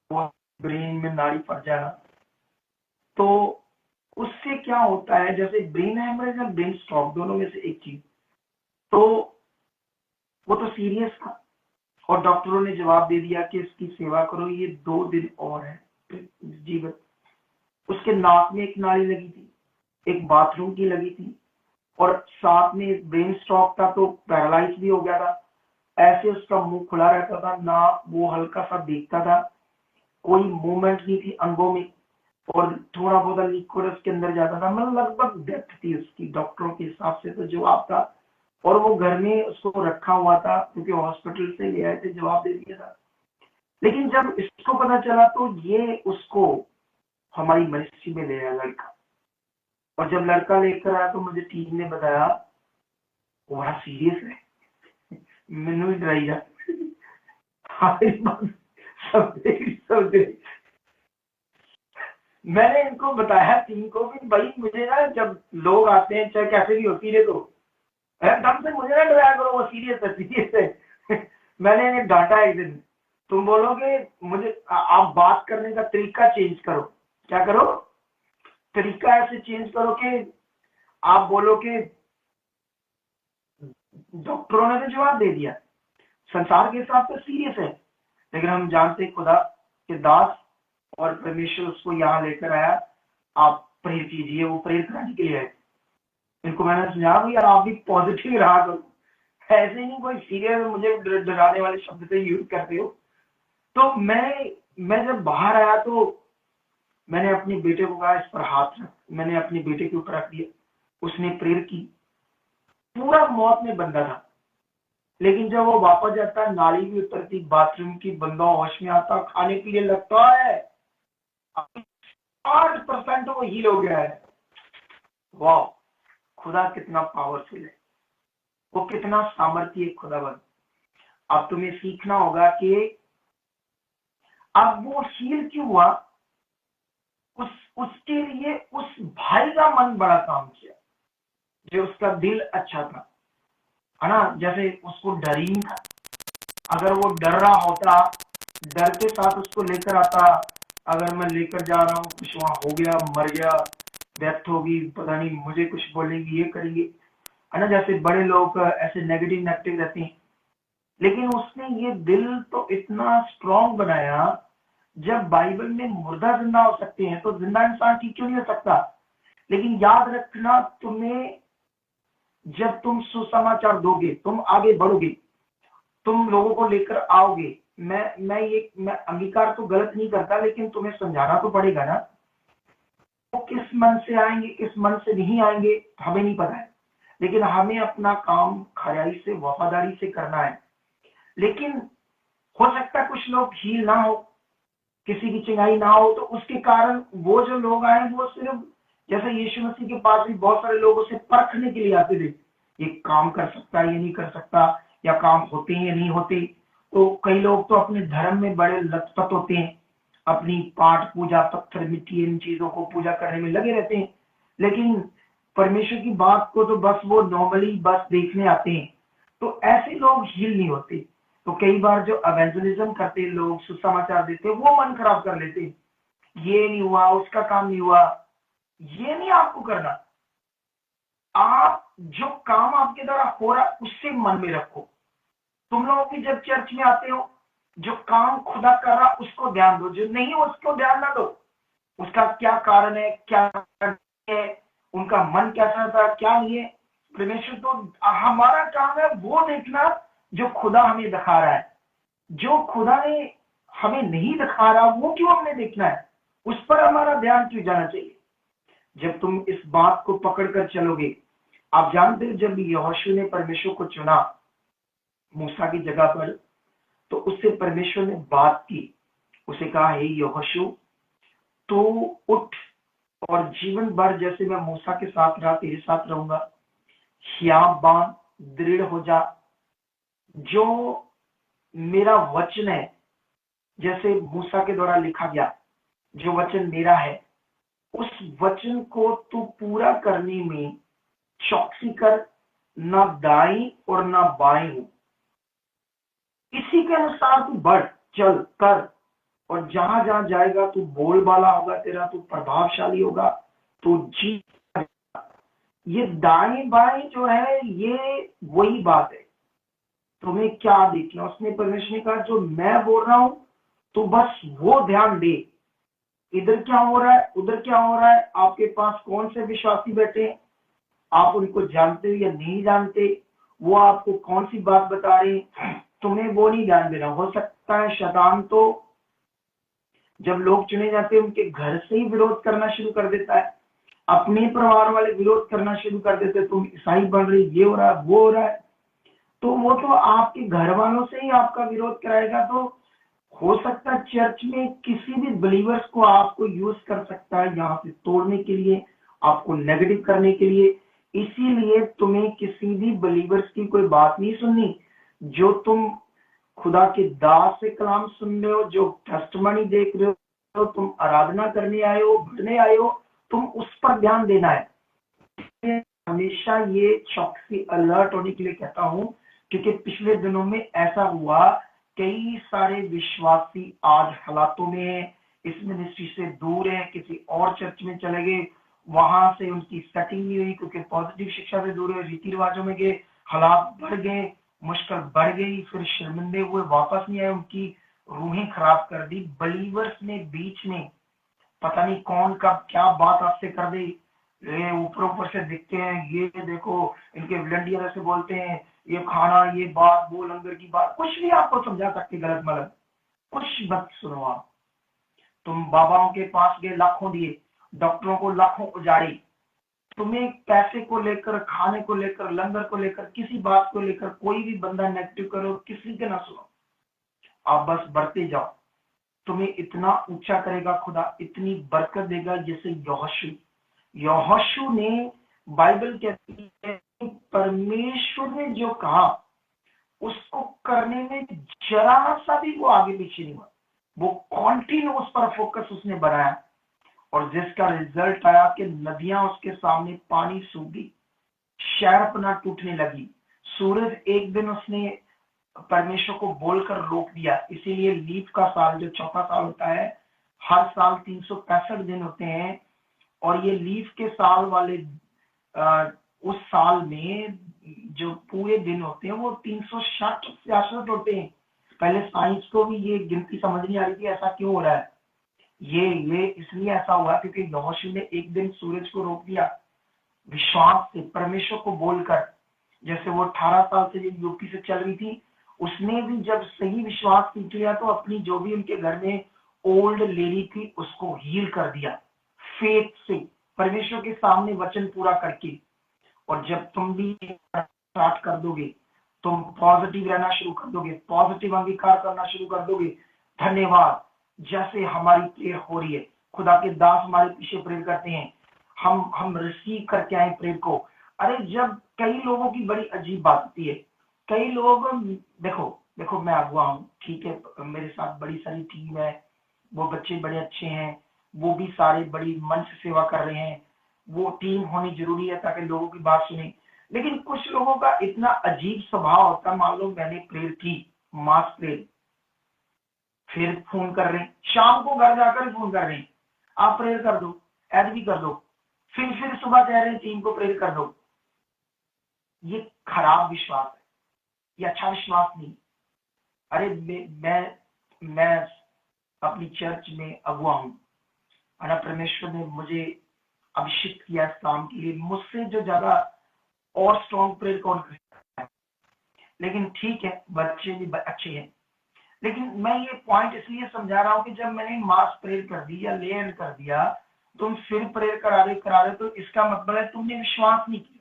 वो ब्रेन में नाड़ी फट जाना। तो उससे क्या होता है, जैसे ब्रेन हेमरेज और ब्रेन स्ट्रोक दोनों में से एक चीज, तो वो तो सीरियस था और डॉक्टरों ने जवाब दे दिया कि इसकी सेवा करो, ये 2 दिन और है जीवन। उसके नाक में एक नाड़ी लगी थी, एक बाथरूम की लगी थी, और साथ में ब्रेन स्ट्रोक था तो पैरालाइज भी हो गया था। ऐसे उसका मुंह खुला रहता था, ना वो हल्का सा देखता था, कोई मूवमेंट नहीं थी अंगों में, और थोड़ा बहुत लिक्विड उसके अंदर जाता था। मतलब लगभग डेथ थी उसकी, डॉक्टरों के हिसाब से तो जवाब था। और वो घर में उसको रखा हुआ था, क्योंकि हॉस्पिटल से ले आए थे, जवाब दे दिया था। लेकिन जब इसको पता चला तो ये उसको हमारी मिनिस्ट्री में ले आया लड़का। और जब लड़का लेकर आया तो मुझे टीम ने बताया वो बड़ा सीरियस है। मैंने भी डराई जा मैंने इनको बताया टीम को कि भाई मुझे ना जब लोग आते हैं चाहे कैसे भी हो सीरियस हो एकदम से मुझे ना डराया करो, वो सीरियस है। मैंने इन्हें डांटा एक दिन, तुम बोलोगे मुझे आप बात करने का तरीका चेंज करो। क्या करो? तरीका ऐसे चेंज करो कि आप बोलो कि डॉक्टरों ने तो जवाब दे दिया, संसार के हिसाब से सीरियस है, लेकिन हम जानते खुदा के दास और परमेश्वर उसको यहाँ लेकर आया, आप प्रेयर कीजिए। वो प्रेयर कराने के लिए आए। इनको मैंने समझाया यार आप भी पॉजिटिव रहा करो, ऐसे नहीं कोई सीरियस मुझे डराने वाले शब्द से यूज करते हो। तो मैं जब बाहर आया तो मैंने अपने बेटे को कहा इस पर हाथ रख, मैंने अपने बेटे के ऊपर रख दिया, उसने प्रेयर की। पूरा मौत में बंदा था, लेकिन जब वो वापस जाता है नाली भी उतरती, बाथरूम की, बंदा होश में आता, खाने के लिए लगता है, 8% वो हील हो गया है। वाह, खुदा कितना पावरफुल है, वो कितना सामर्थ्य है खुदाबंद। अब तुम्हें सीखना होगा कि अब वो हील क्यों हुआ, उसके लिए उस भाई का मन बड़ा काम किया, जो उसका दिल अच्छा था, है ना। जैसे उसको डर ही नहीं था, अगर वो डर रहा होता, डर के साथ उसको लेकर आता, अगर मैं लेकर जा रहा हूँ कुछ वहां हो गया, मर गया, डेथ होगी, पता नहीं मुझे कुछ बोलेंगे, ये करेंगे, है ना। जैसे बड़े लोग ऐसे नेगेटिव रहते हैं, लेकिन उसने ये दिल तो इतना स्ट्रॉन्ग बनाया। जब बाइबल में मुर्दा जिंदा हो सकते हैं तो जिंदा इंसान ठीक क्यों नहीं हो सकता। लेकिन याद रखना, तुम्हें जब तुम सुसमाचार दोगे, तुम आगे बढ़ोगे, तुम लोगों को लेकर आओगे। मैं अंगीकार तो गलत नहीं करता, लेकिन तुम्हें समझाना तो पड़ेगा ना। वो किस मन से आएंगे, किस मन से नहीं आएंगे हमें नहीं पता है, लेकिन हमें अपना काम खराई से, वफादारी से करना है। लेकिन हो सकता है कुछ लोग हील ना हो, किसी की चिंगाई ना हो, तो उसके कारण वो जो लोग आए वो सिर्फ, जैसे यीशु मसीह के पास भी बहुत सारे लोग उसे परखने के लिए आते थे, ये काम कर सकता है, ये नहीं कर सकता, या काम होते हैं या नहीं होते। तो कई लोग तो अपने धर्म में बड़े लथपथ होते हैं, अपनी पाठ पूजा, पत्थर मिट्टी, इन चीजों को पूजा करने में लगे रहते हैं, लेकिन परमेश्वर की बात को तो बस वो नॉर्मली बस देखने आते हैं। तो ऐसे लोग हील नहीं होते। तो कई बार जो एवेंजलिज्म करते लोग, सुसमाचार देते, वो मन खराब कर लेते, ये नहीं हुआ, उसका काम नहीं हुआ। ये नहीं आपको करना। आप जो काम आपके द्वारा हो रहा है उससे मन में रखो। तुम लोग भी जब चर्च में आते हो, जो काम खुदा कर रहा उसको ध्यान दो, जो नहीं हो उसको ध्यान ना दो। उसका क्या कारण है, क्या है, उनका मन कैसा था, क्या नहीं है। परमेश्वर तो हमारा काम है वो देखना जो खुदा हमें दिखा रहा है। जो खुदा ने हमें नहीं दिखा रहा वो क्यों हमने देखना है, उस पर हमारा ध्यान क्यों जाना चाहिए। जब तुम इस बात को पकड़कर चलोगे, आप जानते हो जब यहोशू ने परमेश्वर को चुना मूसा की जगह पर, तो उससे परमेश्वर ने बात की, उसे कहा हे यहोशू तू उठ और जीवन भर जैसे मैं मूसा के साथ रहा तेरे साथ रहूंगा, हियाव बांध, दृढ़ हो जा। जो मेरा वचन है, जैसे मूसा के द्वारा लिखा गया, जो वचन मेरा है, उस वचन को तू पूरा करने में चौकसी कर, ना दाई और ना बाई हो। इसी के अनुसार तू बढ़, चल, कर, और जहां जहां जाएगा तू बोलबाला होगा तेरा, तू प्रभावशाली होगा, तू जीत। ये दाएं बाएं जो है, ये वही बात है। तुम्हें क्या देखना, उसने परमेश्वर ने कहा जो मैं बोल रहा हूं तो बस वो ध्यान दे। इधर क्या हो रहा है, उधर क्या हो रहा है, आपके पास कौन से विश्वासी बैठे हैं, आप उनको जानते हो या नहीं जानते, वो आपको कौन सी बात बता रहे हैं, तुम्हें वो नहीं ध्यान देना। हो सकता है शैतान तो जब लोग चुने जाते हैं उनके घर से ही विरोध करना शुरू कर देता है, अपने परिवार वाले विरोध करना शुरू कर देते, तुम ईसाई बन रही, ये हो रहा है, वो हो रहा है। तो वो तो आपके घर वालों से ही आपका विरोध कराएगा। तो हो सकता है चर्च में किसी भी बिलीवर्स को आपको यूज कर सकता है यहाँ से तोड़ने के लिए, आपको नेगेटिव करने के लिए। इसीलिए तुम्हें किसी भी बिलीवर्स की कोई बात नहीं सुननी। जो तुम खुदा के दास से कलाम सुन रहे हो, जो टेस्टमनी देख रहे हो, तुम आराधना करने आए हो, बढ़ने आए हो, तुम उस पर ध्यान देना है। हमेशा ये चौकसी अलर्ट होने के लिए कहता हूं, क्योंकि पिछले दिनों में ऐसा हुआ, कई सारे विश्वासी आज हालातों में है, इस मिनिस्ट्री से दूर है, किसी और चर्च में चले गए, वहां से उनकी सेटिंग नहीं हुई क्योंकि पॉजिटिव शिक्षा से दूर है, रीति रिवाजों में गए, हालात बढ़ गए, मुश्किल बढ़ गई, फिर शर्मिंदे हुए, वापस नहीं आए, उनकी रूहें खराब कर दी। बलीवर्स ने बीच में पता नहीं कौन कब क्या बात आपसे कर दी, ये ऊपर ऊपर से दिखते हैं, ये देखो इनके विलंडियर से बोलते हैं, ये खाना, ये बात, वो लंगर की बात, कुछ भी आपको समझा सकते गलत मलत, कुछ मत सुनो आप। तुम बाबाओं के पास गए, लाखों दिए, डॉक्टरों को लाखों उजाड़ी, तुम्हें पैसे को लेकर, खाने को लेकर, लंगर को लेकर, किसी बात को लेकर कोई भी बंदा नेगेटिव करो, किसी के ना सुनो, आप बस बढ़ते जाओ। तुम्हें इतना ऊंचा करेगा खुदा, इतनी बरकत देगा जैसे यहोशू ने, बाइबल कहती है परमेश्वर ने जो कहा उसको करने में जरा सा भी वो आगे पीछे नहीं हुआ, वो कॉन्टिन्यू उस पर फोकस उसने बनाया, और जिसका रिजल्ट आया कि नदियां उसके सामने पानी सूख गई, शहर अपना टूटने लगी। सूरज एक दिन उसने परमेश्वर को बोलकर रोक दिया। इसीलिए लीप का साल, जो चौथा साल होता है, हर साल 365 दिन होते हैं, और ये लीफ के साल वाले उस साल में जो पूरे दिन होते हैं वो 366 होते हैं। पहले साइंस को भी ये गिनती समझ नहीं आ रही थी ऐसा क्यों हो रहा है। ये इसलिए ऐसा हुआ क्योंकि यहोशू ने एक दिन सूरज को रोक दिया, विश्वास से परमेश्वर को बोलकर। जैसे वो 18 साल से यूपी से चल रही थी, उसने भी जब सही विश्वास सीख लिया तो अपनी जो भी उनके घर में ओल्ड लेडी थी उसको हील कर दिया, फेथ से, परमेश्वर के सामने वचन पूरा करके। और जब तुम भी स्टार्ट कर दोगे, तुम पॉजिटिव रहना शुरू कर दोगे, पॉजिटिव अंगीकार करना शुरू कर दोगे। धन्यवाद, जैसे हमारी प्रेयर हो रही है, खुदा के दास हमारे पीछे प्रेयर करते हैं, हम रिसीव करके आए प्रेयर को। अरे जब कई लोगों की बड़ी अजीब बात होती है, कई लोग, देखो मैं अगुआ हूँ, ठीक है, मेरे साथ बड़ी सारी टीम है, वो बच्चे बड़े अच्छे हैं, वो भी सारे बड़ी मन से सेवा कर रहे हैं, वो टीम होनी जरूरी है ताकि लोगों की बात सुने। लेकिन कुछ लोगों का इतना अजीब स्वभाव होता है, मान लो मैंने प्रेयर की, मास प्रेयर, फिर फोन कर रहे हैं, शाम को घर जाकर फोन कर रहे हैं, आप प्रेयर कर दो, ऐड भी कर दो, फिर सुबह कह रहे हैं टीम को प्रेयर कर दो। ये खराब विश्वास है, ये अच्छा विश्वास नहीं। अरे मैं अपनी चर्च में अगुआ हूं, परमेश्वर ने मुझे अभिषेक किया इस काम के लिए, मुझसे जो ज्यादा और स्ट्रॉन्ग प्रेयर कौन कर सकता है। लेकिन ठीक है, बच्चे भी अच्छे हैं, लेकिन मैं ये पॉइंट इसलिए समझा रहा हूं कि जब मैंने मास प्रेयर कर दी या ले एंड कर दिया, तुम फिर प्रेयर करा रहे तो इसका मतलब है तुमने विश्वास नहीं किया।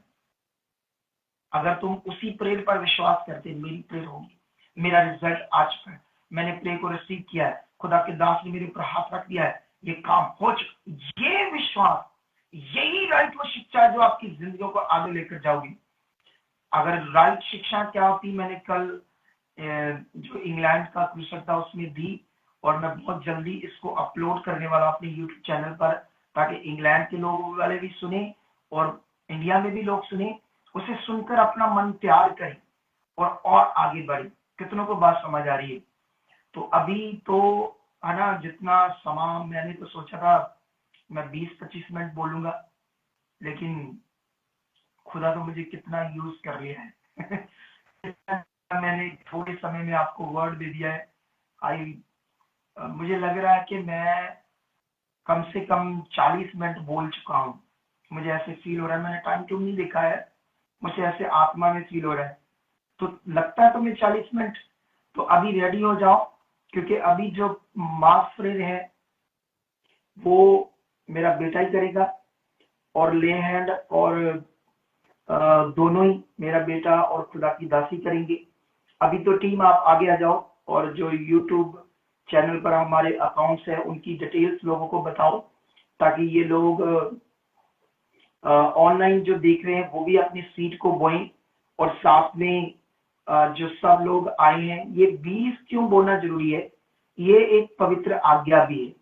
अगर तुम उसी प्रेयर पर विश्वास करते, मेरी प्रेयर होगी, मेरा रिजल्ट आ चुका है, मैंने प्रेयर को रिसीव किया है, खुदा के दास ने मेरे ऊपर हाथ रख दिया है, ये काम हो चुका, ये विश्वास, यही राइट वो शिक्षा जो आपकी जिंदगी को आगे लेकर जाओगी। अगर राइट शिक्षा क्या होती, मैंने कल जो इंग्लैंड का क्रूसर था उसमें दी, और मैं बहुत जल्दी इसको अपलोड करने वाला अपने यूट्यूब चैनल पर, ताकि इंग्लैंड के लोग वाले भी सुने और इंडिया में भी लोग सुने, उसे सुनकर अपना मन तैयार करें और आगे बढ़े। कितनों को बात समझ आ रही है? तो अभी तो है ना, जितना समय मैंने तो सोचा था मैं 20-25 मिनट बोलूंगा, लेकिन खुदा तो मुझे कितना यूज कर लिया है मैंने थोड़े समय में आपको वर्ड दे दिया है। मुझे लग रहा है कि मैं कम से कम 40 मिनट बोल चुका हूं, मुझे ऐसे फील हो रहा है। मैंने टाइम क्यों नहीं देखा है, मुझे ऐसे आत्मा में फील हो रहा है, तो लगता है तुम्हें 40 मिनट। तो अभी रेडी हो जाओ, क्योंकि अभी जो मास प्रेयर है वो मेरा बेटा ही करेगा, और ले हैंड और दोनों ही मेरा बेटा और खुदा की दासी करेंगे। अभी तो टीम आप आगे आ जाओ, और जो यूट्यूब चैनल पर हमारे अकाउंट्स है उनकी डिटेल्स लोगों को बताओ, ताकि ये लोग ऑनलाइन जो देख रहे हैं वो भी अपनी सीट को बोएं। और साथ में जो सब लोग आए हैं, ये बीज क्यों बोना जरूरी है, ये एक पवित्र आज्ञा भी है।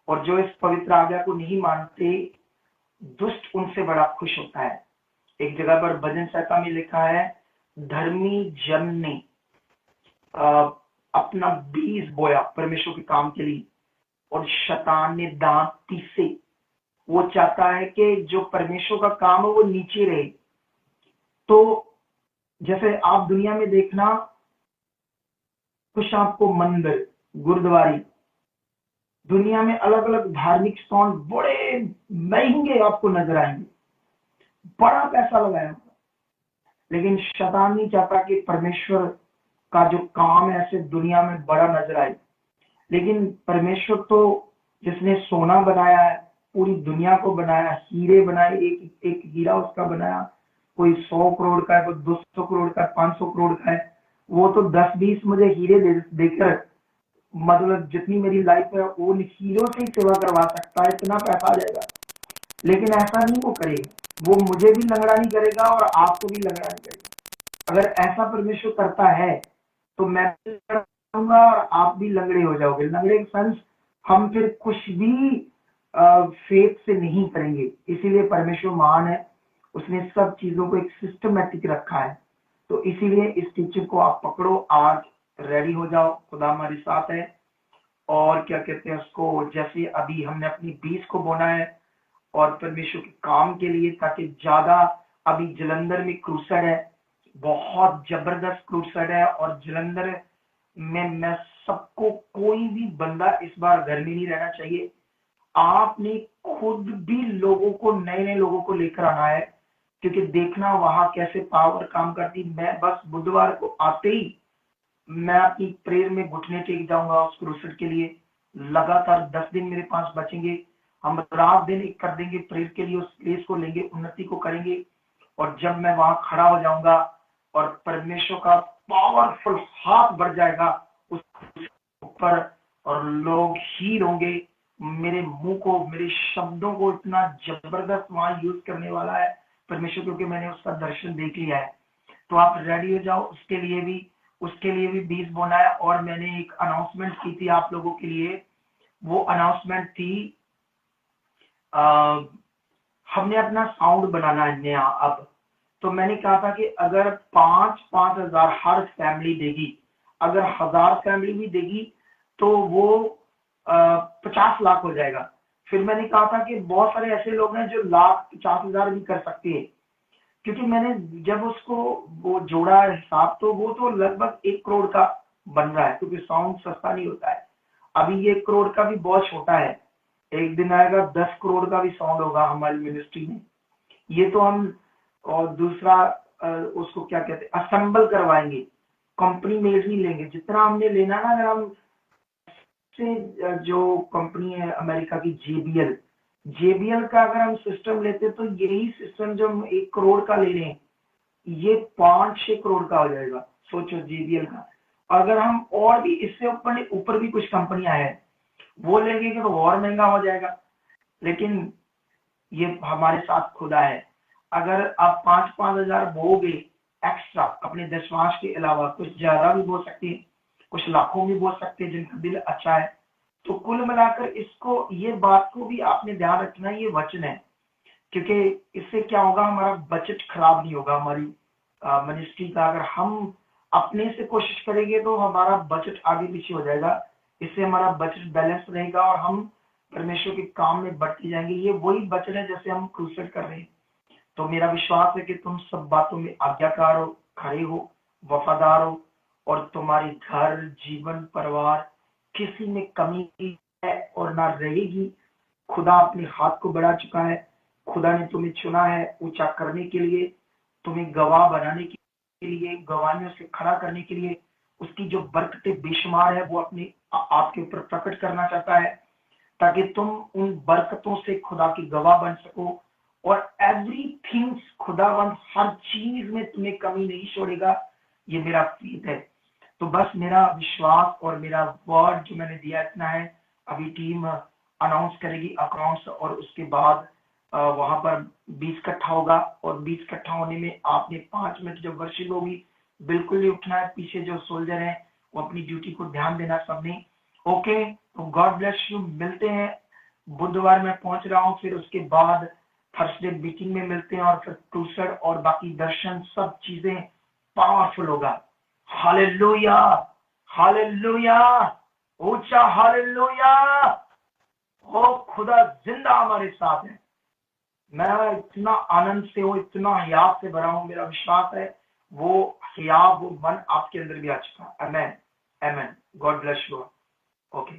और जो इस पवित्र आज्ञा को नहीं मानते, दुष्ट उनसे बड़ा खुश होता है। एक जगह पर भजन संहिता में लिखा है, धर्मी जन ने अपना बीज बोया परमेश्वर के काम के लिए, और शैतान ने दांत पीसे। वो चाहता है कि जो परमेश्वर का काम है वो नीचे रहे। तो जैसे आप दुनिया में देखना, कुछ आपको मंदिर, गुरुद्वारे, दुनिया में अलग अलग धार्मिक स्थान बड़े महंगे आपको नजर आएंगे, बड़ा पैसा लगाया होगा, लेकिन शैतान नहीं चाहता कि परमेश्वर का जो काम है ऐसे दुनिया में बड़ा नजर आए। लेकिन परमेश्वर तो जिसने सोना बनाया है, पूरी दुनिया को बनाया, हीरे बनाए, एक एक हीरा उसका बनाया, कोई 100 करोड़ का है, कोई 200 करोड़ का है, 500 करोड़ का है। वो तो 10-20 मुझे हीरे देकर, मतलब जितनी मेरी लाइफ है वो हीरों से ही सेवा करवा सकता है, इतना पैसा आ जाएगा। लेकिन ऐसा नहीं वो करेगा, वो मुझे भी लंगड़ा नहीं करेगा और आपको भी लंगड़ा नहीं करेगा। अगर ऐसा परमेश्वर करता है तो मैं भी लंगड़ा और आप भी लंगड़े हो जाओगे। लंगड़े सेंस हम फिर कुछ भी फेथ से नहीं करेंगे। इसीलिए परमेश्वर महान है, उसने सब चीजों को एक सिस्टमेटिक रखा है। तो इसीलिए इस टीचर को आप पकड़ो, आज रेडी हो जाओ, खुदा हमारे साथ है। और क्या कहते हैं उसको, जैसे अभी हमने अपनी बीज को बोना है और परमेश्वर के काम के लिए, ताकि ज्यादा, अभी जलंधर में क्रूसेड है, बहुत जबरदस्त क्रूसेड है। और जलंधर में मैं सबको, कोई भी बंदा इस बार घर में नहीं रहना चाहिए। आपने खुद भी लोगों को, नए नए लोगों को लेकर आना है, क्योंकि देखना वहां कैसे पावर काम करती। मैं बस बुधवार को आते ही मैं अपनी प्रेयर में घुटने टेक जाऊंगा उस क्रूसेड के लिए। लगातार 10 दिन मेरे पास बचेंगे, हम रात दिन एक कर देंगे प्रेयर के लिए, उस प्लेस को लेंगे, उन्नति को करेंगे। और जब मैं वहां खड़ा हो जाऊंगा और परमेश्वर का पावरफुल हाथ बढ़ जाएगा उस ऊपर, और लोग ही होंगे, मेरे मुंह को, मेरे शब्दों को इतना जबरदस्त वहां यूज करने वाला है परमेश्वर, क्योंकि मैंने उसका दर्शन देख लिया है। तो आप रेडी हो जाओ, उसके लिए भी बीज बोना है। और मैंने एक अनाउंसमेंट की थी आप लोगों के लिए, वो अनाउंसमेंट थी, हमने अपना साउंड बनाना है नया अब। तो मैंने कहा था कि अगर 5-5 हजार हर फैमिली देगी, अगर 1000 फैमिली भी देगी तो वो 50 लाख हो जाएगा। फिर मैंने कहा था कि बहुत सारे ऐसे लोग हैं जो 1,50,000 भी कर सकते हैं, क्योंकि मैंने जब उसको वो जोड़ा हिसाब, तो वो तो लगभग 1 करोड़ का बन रहा है, क्योंकि साउंड सस्ता नहीं होता है। अभी ये 1 करोड़ का भी बहुत छोटा है, एक दिन आएगा 10 करोड़ का भी साउंड होगा हमारी मिनिस्ट्री में। ये तो हम, और दूसरा उसको क्या कहते हैं, असेंबल करवाएंगे, कंपनी मेड नहीं लेंगे। जितना हमने लेना ना, अगर हम से जो कंपनी है अमेरिका की JBL का अगर हम सिस्टम लेते तो यही सिस्टम जो हम 1 करोड़ का ले रहे हैं, ये 5-6 करोड़ का हो जाएगा। सोचो JBL का। अगर हम और भी इससे ऊपर भी कुछ कंपनियां हैं वो लेंगे तो और महंगा हो जाएगा। लेकिन ये हमारे साथ खुदा है। अगर आप 5-5 हजार बोगे एक्स्ट्रा अपने दशमांश के अलावा, कुछ ज्यादा भी बोल सकते हैं, कुछ लाखों भी बोल सकते हैं जिनका दिल अच्छा है। तो कुल मिलाकर इसको, ये बात को भी आपने ध्यान रखना, ये वचन है, क्योंकि इससे क्या होगा, हमारा बजट खराब नहीं होगा हमारी मिनिस्ट्री का। अगर हम अपने से कोशिश करेंगे तो हमारा बजट आगे पीछे हो जाएगा, इससे हमारा बजट बैलेंस रहेगा और हम परमेश्वर के काम में बढ़ते जाएंगे। ये वही बचत है जैसे हम क्रूसेड कर रहे हैं। तो मेरा विश्वास है कि तुम सब बातों में आज्ञाकार हो, खड़े हो, वफादार हो, और तुम्हारी घर, जीवन, परिवार, किसी में कमी है और ना रहेगी। खुदा अपने हाथ को बढ़ा चुका है। खुदा ने तुम्हें चुना है ऊंचा करने के लिए, तुम्हें गवाह बनाने के लिए, गवाहियों से खड़ा करने के लिए। उसकी जो बरकतें बेशुमार है वो अपने आपके ऊपर प्रकट करना चाहता है, ताकि तुम उन बरकतों से खुदा की गवाह बन सको। और एवरीथिंग, खुदावंद हर चीज में तुम्हें कमी नहीं छोड़ेगा, ये मेरा फेथ है। तो बस मेरा विश्वास और मेरा वर्ड जो मैंने दिया इतना है। अभी टीम अनाउंस करेगी अकाउंट्स और उसके बाद वहां पर 20 इकट्ठा होगा, और 20 इकट्ठा होने में आपने 5 मिनट जब वर्शिप होगी बिल्कुल नहीं उठना है। पीछे जो सोल्जर है वो अपनी ड्यूटी को ध्यान देना सबने। ओके, तो गॉड ब्लेस यू। मिलते हैं बुधवार में पहुंच रहा हूँ, फिर उसके बाद थर्सडे मीटिंग में मिलते हैं, और फिर टूसर और बाकी दर्शन सब चीजें पावरफुल होगा। हालेलुया, हालेलुया, ऊंचा हालेलुया। ओ खुदा जिंदा हमारे साथ है। मैं इतना आनंद से हूँ, इतना हयात से भरा हूँ। मेरा विश्वास है वो हया, वो मन आपके अंदर भी आ चुका है। आमेन, आमेन। God bless you. ओके।